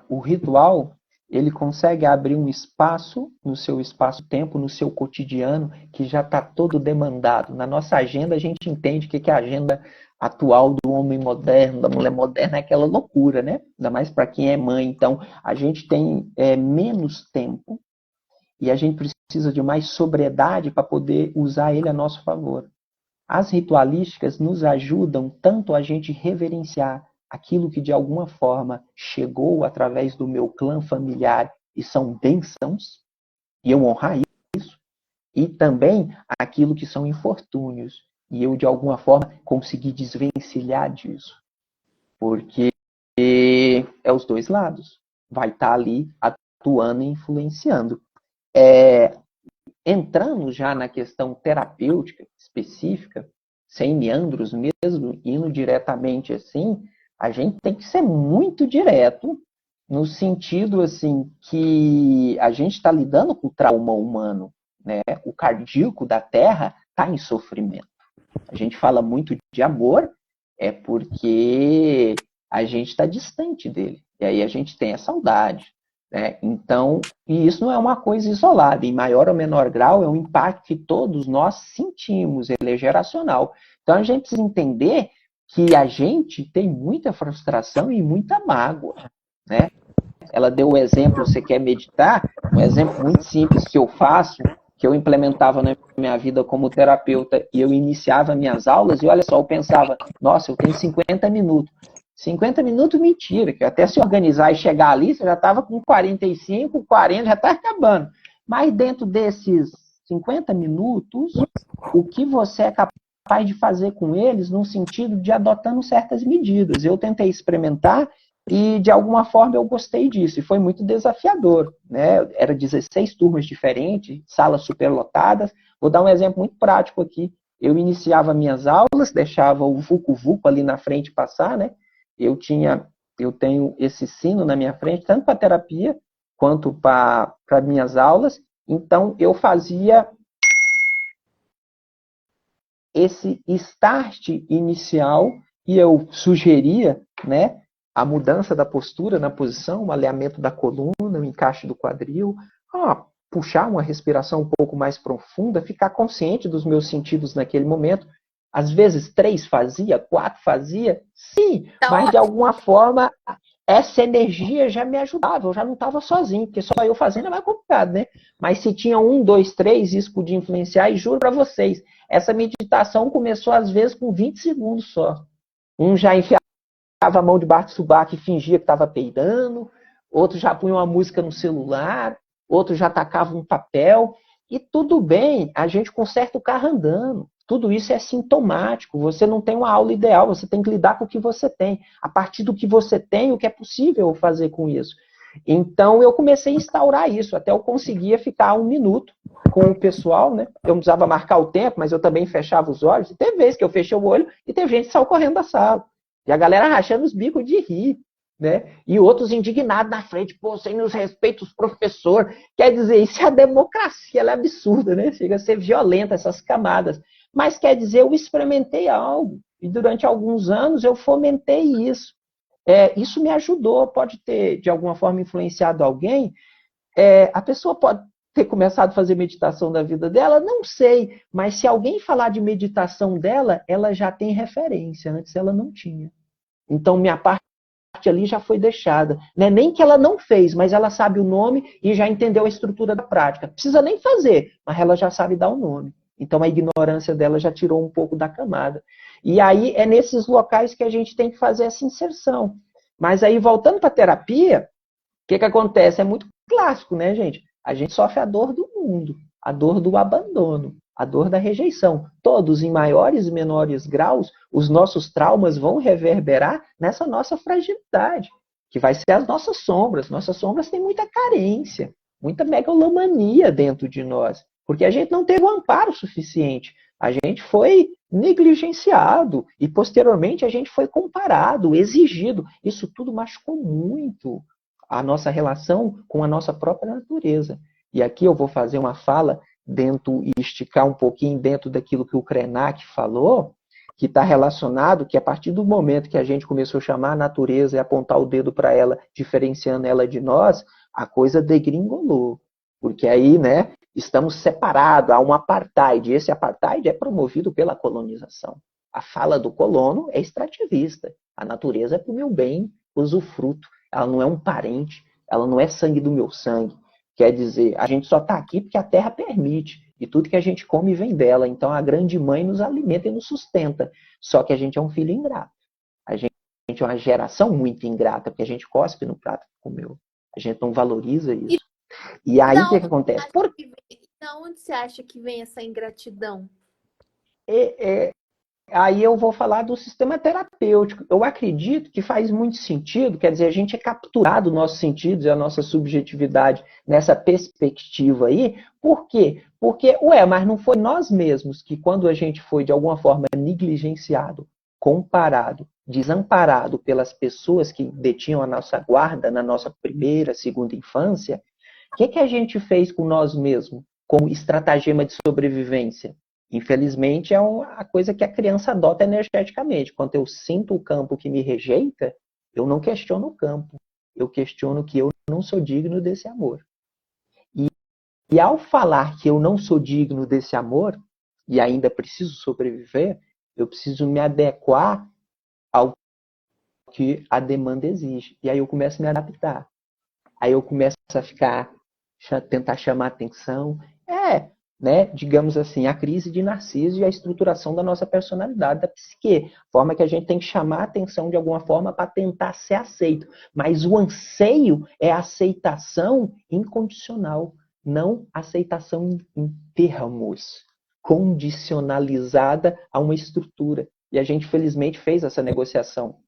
o ritual, ele consegue abrir um espaço no seu espaço-tempo, no seu cotidiano, que já está todo demandado. Na nossa agenda, a gente entende o que é a agenda atual do homem moderno, da mulher moderna, é aquela loucura, né? Ainda mais para quem é mãe. Então, a gente tem menos tempo e a gente precisa de mais sobriedade para poder usar ele a nosso favor. As ritualísticas nos ajudam tanto a gente reverenciar aquilo que de alguma forma chegou através do meu clã familiar e são bênçãos, e eu honrar isso, e também aquilo que são infortúnios, e eu de alguma forma conseguir desvencilhar disso. Porque é os dois lados. Vai estar ali atuando e influenciando. Entrando já na questão terapêutica específica, sem meandros mesmo, indo diretamente assim, a gente tem que ser muito direto no sentido assim que a gente está lidando com o trauma humano, né? O cardíaco da Terra está em sofrimento. A gente fala muito de amor, é porque a gente está distante dele. E aí a gente tem a saudade. Né? Então, e isso não é uma coisa isolada, em maior ou menor grau, é um impacto que todos nós sentimos, ele é geracional. Então, a gente precisa entender que a gente tem muita frustração e muita mágoa. Né? Ela deu o exemplo, você quer meditar? Um exemplo muito simples que eu faço, que eu implementava na minha vida como terapeuta, e eu iniciava minhas aulas, e olha só, eu pensava, nossa, eu tenho 50 minutos. 50 minutos, mentira, que até se organizar e chegar ali, você já estava com 45, 40, já está acabando. Mas dentro desses 50 minutos, o que você é capaz de fazer com eles no sentido de adotando certas medidas? Eu tentei experimentar e, de alguma forma, eu gostei disso. E foi muito desafiador. Né? Era 16 turmas diferentes, salas superlotadas. Vou dar um exemplo muito prático aqui. Eu iniciava minhas aulas, deixava o vucu-vucu ali na frente passar, né? Eu tenho esse sino na minha frente, tanto para terapia quanto para minhas aulas. Então, eu fazia esse start inicial, e eu sugeria, né, a mudança da postura na posição, o alinhamento da coluna, o encaixe do quadril, puxar uma respiração um pouco mais profunda, ficar consciente dos meus sentidos naquele momento. Às vezes 3 fazia, 4 fazia, sim, Tá mas de ótimo. alguma forma essa energia já me ajudava, eu já não estava sozinho, porque só eu fazendo é mais complicado, né? Mas se tinha 1, 2, 3, isso podia influenciar, e juro para vocês, essa meditação começou às vezes com 20 segundos só. Um já enfiava a mão debaixo do sovaco e fingia que estava peidando, outro já punha uma música no celular, outro já tacava um papel, e tudo bem, a gente conserta o carro andando. Tudo isso é sintomático, você não tem uma aula ideal, você tem que lidar com o que você tem. A partir do que você tem, o que é possível fazer com isso. Então eu comecei a instaurar isso, até eu conseguia ficar 1 minuto com o pessoal, né? Eu não precisava marcar o tempo, mas eu também fechava os olhos. E teve vezes que eu fechei o olho e teve gente que saiu correndo da sala. E a galera rachando os bicos de rir, né? E outros indignados na frente, pô, sem nos respeita os professores. Quer dizer, isso é a democracia, ela é absurda, né? Chega a ser violenta essas camadas. Mas quer dizer, eu experimentei algo. E durante alguns anos eu fomentei isso. Isso me ajudou, pode ter, de alguma forma, influenciado alguém. A pessoa pode ter começado a fazer meditação da vida dela, não sei. Mas se alguém falar de meditação dela, ela já tem referência. Antes ela não tinha. Então, minha parte ali já foi deixada. Né? Nem que ela não fez, mas ela sabe o nome e já entendeu a estrutura da prática. Não precisa nem fazer, mas ela já sabe dar o nome. Então, a ignorância dela já tirou um pouco da camada. E aí, é nesses locais que a gente tem que fazer essa inserção. Mas aí, voltando para a terapia, o que acontece? É muito clássico, né, gente? A gente sofre a dor do mundo, a dor do abandono, a dor da rejeição. Todos, em maiores e menores graus, os nossos traumas vão reverberar nessa nossa fragilidade, que vai ser as nossas sombras. Nossas sombras têm muita carência, muita megalomania dentro de nós, porque a gente não teve um amparo suficiente. A gente foi negligenciado e, posteriormente, a gente foi comparado, exigido. Isso tudo machucou muito a nossa relação com a nossa própria natureza. E aqui eu vou fazer uma fala dentro e esticar um pouquinho dentro daquilo que o Krenak falou, que está relacionado que a partir do momento que a gente começou a chamar a natureza e apontar o dedo para ela, diferenciando ela de nós, a coisa degringolou. Porque aí, né, estamos separados, há um apartheid, e esse apartheid é promovido pela colonização. A fala do colono é extrativista. A natureza é para o meu bem, usufruto. Ela não é um parente, ela não é sangue do meu sangue. Quer dizer, a gente só está aqui porque a terra permite. E tudo que a gente come vem dela. Então a grande mãe nos alimenta e nos sustenta. Só que a gente é um filho ingrato. A gente é uma geração muito ingrata, porque a gente cospe no prato que comeu. A gente não valoriza isso. E aí o que acontece? Da onde você acha que vem essa ingratidão? Aí eu vou falar do sistema terapêutico. Eu acredito que faz muito sentido, quer dizer, a gente é capturado nossos sentidos e a nossa subjetividade nessa perspectiva aí. Por quê? Porque, mas não foi nós mesmos que, quando a gente foi de alguma forma negligenciado, comparado, desamparado pelas pessoas que detinham a nossa guarda na nossa primeira, segunda infância, o que a gente fez com nós mesmos como estratagema de sobrevivência? Infelizmente, é a coisa que a criança adota energeticamente. Quando eu sinto o campo que me rejeita, eu não questiono o campo. Eu questiono que eu não sou digno desse amor. E ao falar que eu não sou digno desse amor, e ainda preciso sobreviver, eu preciso me adequar ao que a demanda exige. E aí eu começo a me adaptar. Aí eu começo a tentar chamar atenção. Né, digamos assim, a crise de Narciso e a estruturação da nossa personalidade, da psique. Forma que a gente tem que chamar a atenção de alguma forma para tentar ser aceito. Mas o anseio é aceitação incondicional, não aceitação em termos, condicionalizada a uma estrutura. E a gente, felizmente, fez essa negociação.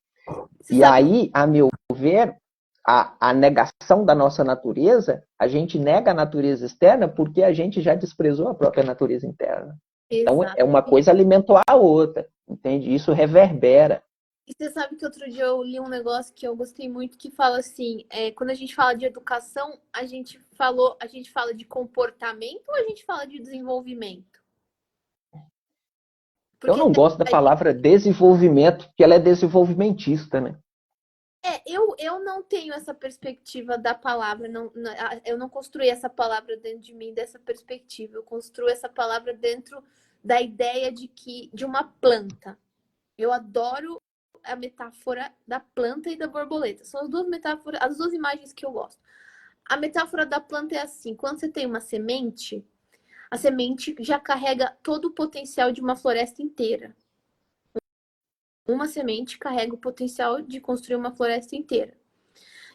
E aí, a meu ver, a negação da nossa natureza, a gente nega a natureza externa porque a gente já desprezou a própria natureza interna. Então, uma coisa alimentou a outra, entende? Isso reverbera. E você sabe que outro dia eu li um negócio que eu gostei muito, que fala assim, quando a gente fala de educação, a gente fala de comportamento ou a gente fala de desenvolvimento? Eu Porque não gosto da palavra desenvolvimento, porque ela é desenvolvimentista, né? eu não tenho essa perspectiva da palavra, eu não construí essa palavra dentro de mim dessa perspectiva. Eu construo essa palavra dentro da ideia de uma planta. Eu adoro a metáfora da planta e da borboleta. São as duas metáforas, as duas imagens que eu gosto. A metáfora da planta é assim: quando você tem uma semente, a semente já carrega todo o potencial de uma floresta inteira. Uma semente carrega o potencial de construir uma floresta inteira.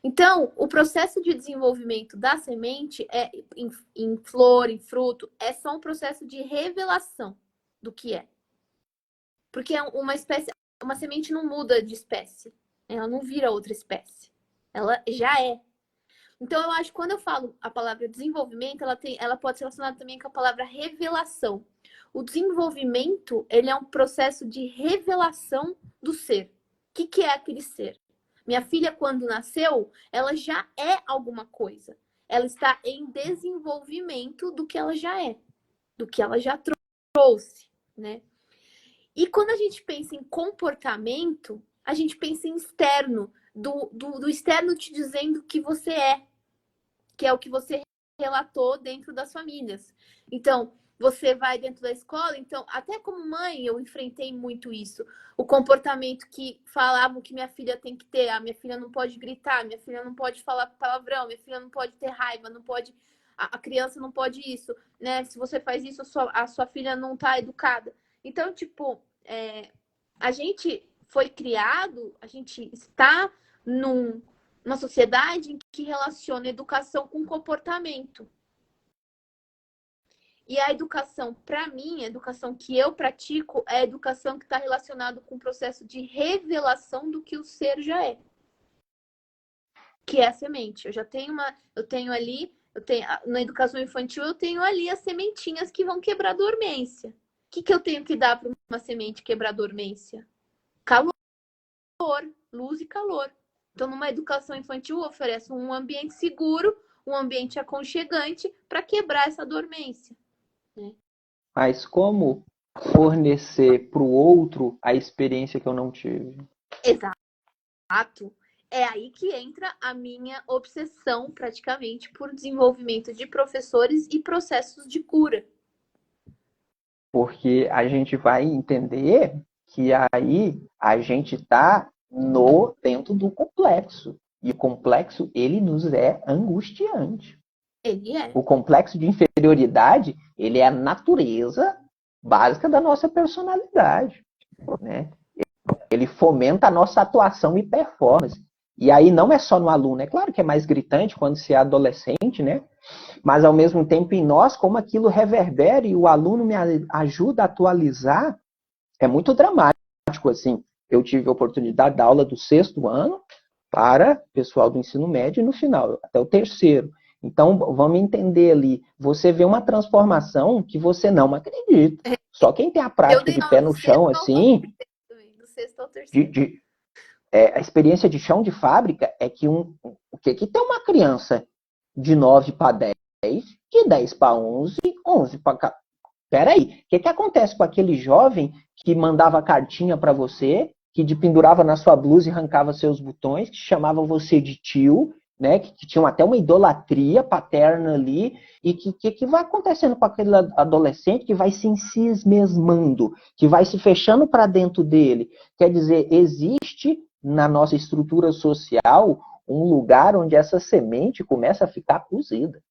Então, o processo de desenvolvimento da semente em flor, em fruto, é só um processo de revelação do que é. Porque uma semente não muda de espécie. Ela não vira outra espécie. Ela já é. Então, eu acho que quando eu falo a palavra desenvolvimento, ela pode ser relacionada também com a palavra revelação. O desenvolvimento, ele é um processo de revelação do ser. O que é aquele ser? Minha filha, quando nasceu, ela já é alguma coisa. Ela está em desenvolvimento do que ela já é, do que ela já trouxe, né? E quando a gente pensa em comportamento, a gente pensa em externo, do externo te dizendo que você é, que é o que você relatou dentro das famílias. Então, você vai dentro da escola, então, até como mãe, eu enfrentei muito isso. O comportamento que falavam que minha filha tem que ter, a minha filha não pode gritar, minha filha não pode falar palavrão, minha filha não pode ter raiva, não pode, a criança não pode isso, né? Se você faz isso, a sua filha não tá educada. Então, tipo, a gente foi criado, a gente está numa sociedade que relaciona educação com comportamento. E a educação, para mim, a educação que eu pratico é a educação que está relacionada com o processo de revelação do que o ser já é. Que é a semente. Na educação infantil, eu tenho ali as sementinhas que vão quebrar a dormência. O que eu tenho que dar para uma semente quebrar a dormência? Calor, luz e calor. Então, numa educação infantil, eu ofereço um ambiente seguro, um ambiente aconchegante para quebrar essa dormência. Né? Mas como fornecer para o outro a experiência que eu não tive? Exato. É aí que entra a minha obsessão, praticamente, por desenvolvimento de professores e processos de cura. Porque a gente vai entender que aí a gente está dentro do complexo. E o complexo, ele nos é angustiante. Ele é. O complexo de inferioridade, ele é a natureza básica da nossa personalidade, né? Ele fomenta a nossa atuação e performance. E aí não é só no aluno, é claro que é mais gritante quando se é adolescente, né? Mas ao mesmo tempo em nós, como aquilo reverbera e o aluno me ajuda a atualizar, é muito dramático, assim. Eu tive a oportunidade da aula do 6º ano para pessoal do ensino médio e no final, até o 3º. Então, vamos entender ali, você vê uma transformação que você não acredita. Só quem tem a prática de pé no chão, assim, do 6º ao 3º. A experiência de chão de fábrica é que o que tem uma criança de 9 para 10, de 10 para 11, 11 para... Peraí, o que acontece com aquele jovem que mandava cartinha para você, que pendurava na sua blusa e arrancava seus botões, que chamava você de tio, né, que tinham até uma idolatria paterna ali, e que vai acontecendo com aquele adolescente que vai se ensimesmando, que vai se fechando para dentro dele? Quer dizer, existe na nossa estrutura social um lugar onde essa semente começa a ficar cozida.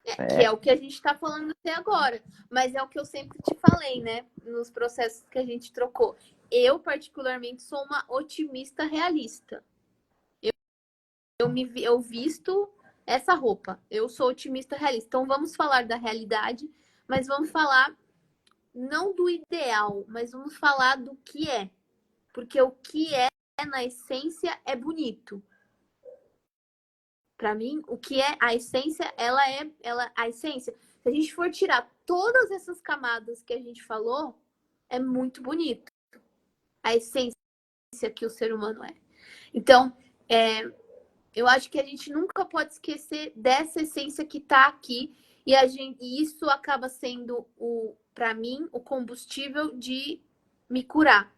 Que é o que a gente está falando até agora. Mas é o que eu sempre te falei, né? Nos processos que a gente trocou. Eu, particularmente, sou uma otimista realista. Eu visto essa roupa. Eu sou otimista realista. Então, vamos falar da realidade, mas vamos falar não do ideal, mas vamos falar do que é. Porque o que é, na essência, é bonito. Para mim, o que é a essência, a essência. Se a gente for tirar todas essas camadas que a gente falou, é muito bonito. A essência que o ser humano é. Então, eu acho que a gente nunca pode esquecer dessa essência que está aqui e isso acaba sendo para mim, o combustível de me curar.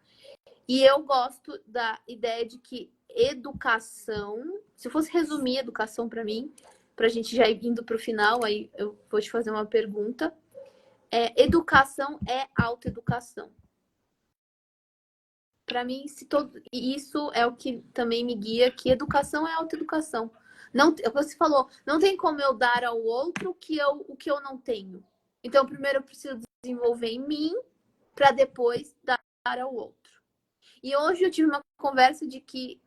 E eu gosto da ideia de que educação, se eu fosse resumir educação para mim, para a gente já ir indo para o final, aí eu vou te fazer uma pergunta. Educação é autoeducação. Para mim, isso é o que também me guia, que educação é autoeducação. Não, você falou, não tem como eu dar ao outro o que eu não tenho. Então, primeiro eu preciso desenvolver em mim para depois dar ao outro. E hoje eu tive uma conversa de que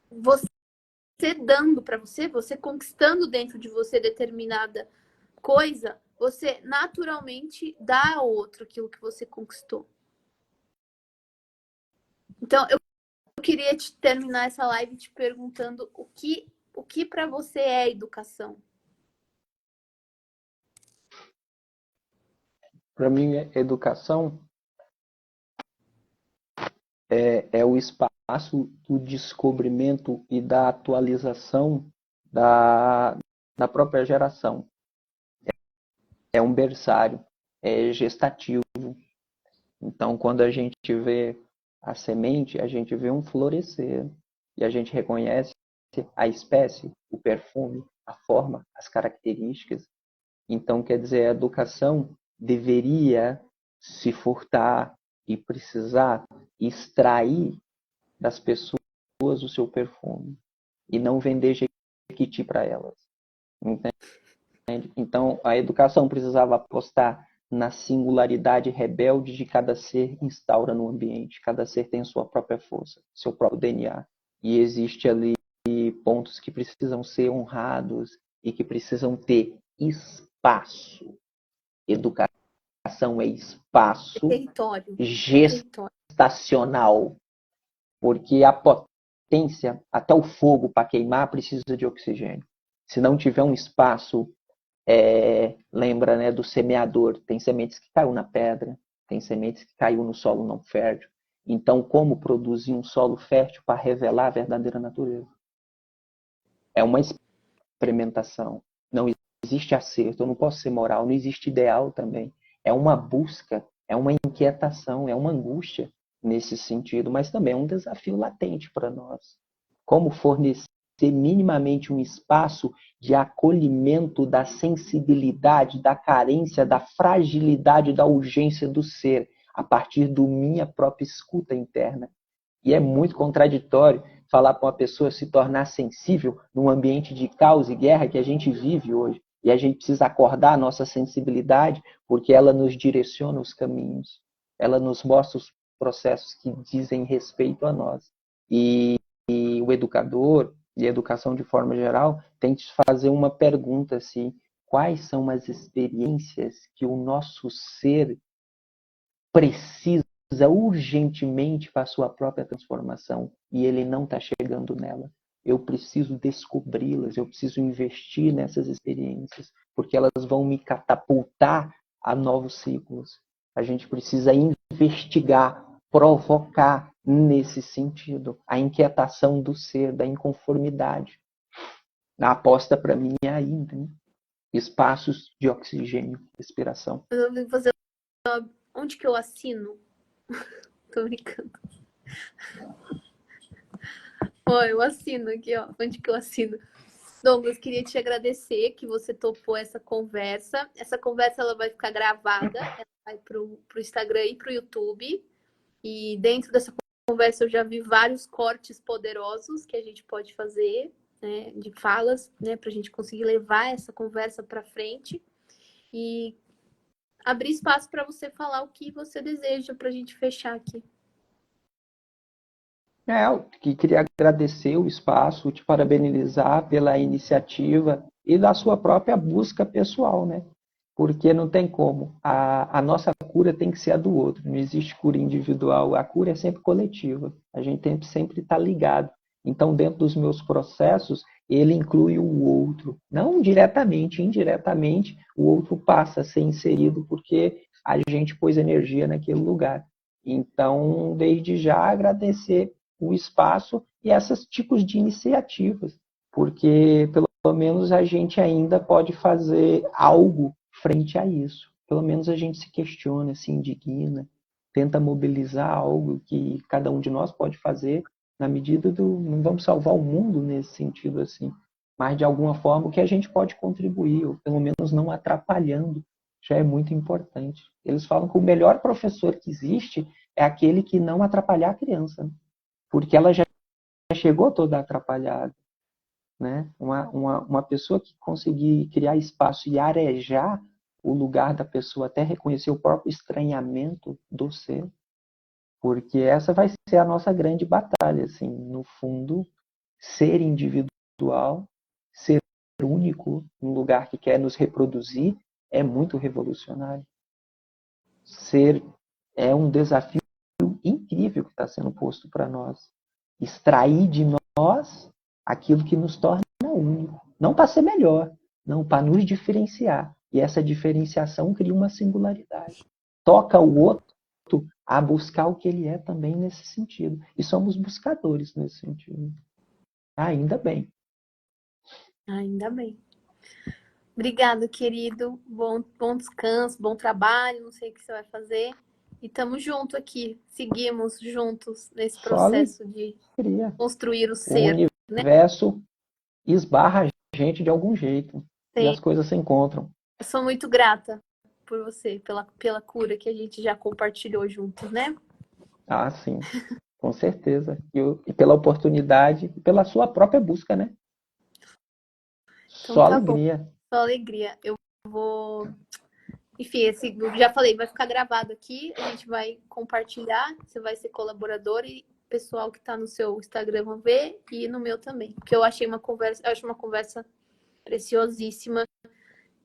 você dando para você conquistando dentro de você determinada coisa, você naturalmente dá ao outro aquilo que você conquistou. Então, eu queria terminar essa live te perguntando o que para você é educação? Para mim, educação é o espaço do descobrimento e da atualização da própria geração. É um berçário, é gestativo. Então, quando a gente vê a semente, a gente vê um florescer e a gente reconhece a espécie, o perfume, a forma, as características. Então, quer dizer, a educação deveria se furtar e precisar extrair das pessoas o seu perfume e não vender jequiti para elas. Entende? Então, a educação precisava apostar na singularidade rebelde de cada ser instaura no ambiente. Cada ser tem sua própria força, seu próprio DNA. E existe ali pontos que precisam ser honrados e que precisam ter espaço. Educação é espaço gestacional. Porque a potência, até o fogo para queimar, precisa de oxigênio. Se não tiver um espaço, lembra, né, do semeador. Tem sementes que caiu na pedra, tem sementes que caiu no solo não fértil. Então, como produzir um solo fértil para revelar a verdadeira natureza? É uma experimentação. Não existe acerto, eu não posso ser moral, não existe ideal também. É uma busca, é uma inquietação, é uma angústia nesse sentido, mas também é um desafio latente para nós. Como fornecer minimamente um espaço de acolhimento da sensibilidade, da carência, da fragilidade, da urgência do ser, a partir da minha própria escuta interna. E é muito contraditório falar para uma pessoa se tornar sensível num ambiente de caos e guerra que a gente vive hoje. E a gente precisa acordar a nossa sensibilidade, porque ela nos direciona os caminhos. Ela nos mostra os processos que dizem respeito a nós. E o educador, e a educação de forma geral, tem que fazer uma pergunta assim: quais são as experiências que o nosso ser precisa urgentemente para a sua própria transformação e ele não está chegando nela? Eu preciso descobri-las, eu preciso investir nessas experiências, porque elas vão me catapultar a novos ciclos. A gente precisa investigar, provocar nesse sentido a inquietação do ser, da inconformidade. A aposta para mim é ainda, né? Espaços de oxigênio, respiração. Eu vou fazer onde que eu assino? Tô brincando. Ó, eu assino aqui, ó. Onde que eu assino? Douglas, queria te agradecer que você topou essa conversa. Essa conversa ela vai ficar gravada, ela vai pro Instagram e pro YouTube. E dentro dessa conversa eu já vi vários cortes poderosos que a gente pode fazer, né, de falas, né, para a gente conseguir levar essa conversa para frente e abrir espaço para você falar o que você deseja para a gente fechar aqui. Eu queria agradecer o espaço, te parabenizar pela iniciativa e da sua própria busca pessoal, né? Porque não tem como. A nossa cura tem que ser a do outro. Não existe cura individual. A cura é sempre coletiva. A gente tem que sempre estar ligado. Então, dentro dos meus processos, ele inclui o outro. Não diretamente, indiretamente, o outro passa a ser inserido porque a gente pôs energia naquele lugar. Então, desde já, agradecer o espaço e esses tipos de iniciativas, porque pelo menos a gente ainda pode fazer algo frente a isso. pelo menos a gente se questiona, se indigna, tenta mobilizar algo que cada um de nós pode fazer na medida do... Não vamos salvar o mundo nesse sentido assim, mas de alguma forma o que a gente pode contribuir, ou pelo menos não atrapalhando, já é muito importante. Eles falam que o melhor professor que existe é aquele que não atrapalhar a criança, porque ela já chegou toda atrapalhada. Né? Uma pessoa que conseguir criar espaço e arejar o lugar da pessoa até reconhecer o próprio estranhamento do ser, porque essa vai ser a nossa grande batalha, assim, no fundo, ser individual, ser único no lugar que quer nos reproduzir é muito revolucionário. Ser é um desafio incrível que está sendo posto para nós. Extrair de nós aquilo que nos torna único. Não para ser melhor, não, para nos diferenciar. E essa diferenciação cria uma singularidade. Toca o outro a buscar o que ele é também nesse sentido. E somos buscadores nesse sentido. Ainda bem. Ainda bem. Obrigada, querido. Bom descanso, bom trabalho. Não sei o que você vai fazer. E estamos juntos aqui. Seguimos juntos nesse processo de construir o ser. O universo esbarra a gente de algum jeito. Sim. E as coisas se encontram. Eu sou muito grata por você, pela cura que a gente já compartilhou juntos, né? Ah, sim. Com certeza. E pela oportunidade, e pela sua própria busca, né? Então, Só tá alegria. Bom. Só alegria. Eu vou... Enfim, já falei, vai ficar gravado aqui, a gente vai compartilhar, você vai ser colaborador e o pessoal que está no seu Instagram vai ver e no meu também. Porque eu acho uma conversa preciosíssima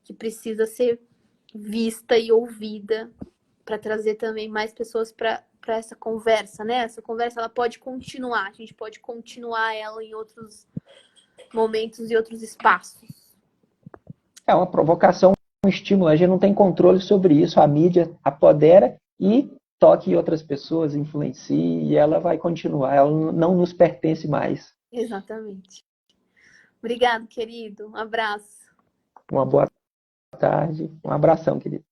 que precisa ser vista e ouvida para trazer também mais pessoas para essa conversa, né? Essa conversa ela pode continuar, a gente pode continuar ela em outros momentos e outros espaços. É uma provocação, um estímulo. A gente não tem controle sobre isso. A mídia apodera e toque em outras pessoas, influencie e ela vai continuar. Ela não nos pertence mais. Exatamente. Obrigado, querido. Um abraço. Uma boa tarde. Um abração, querido.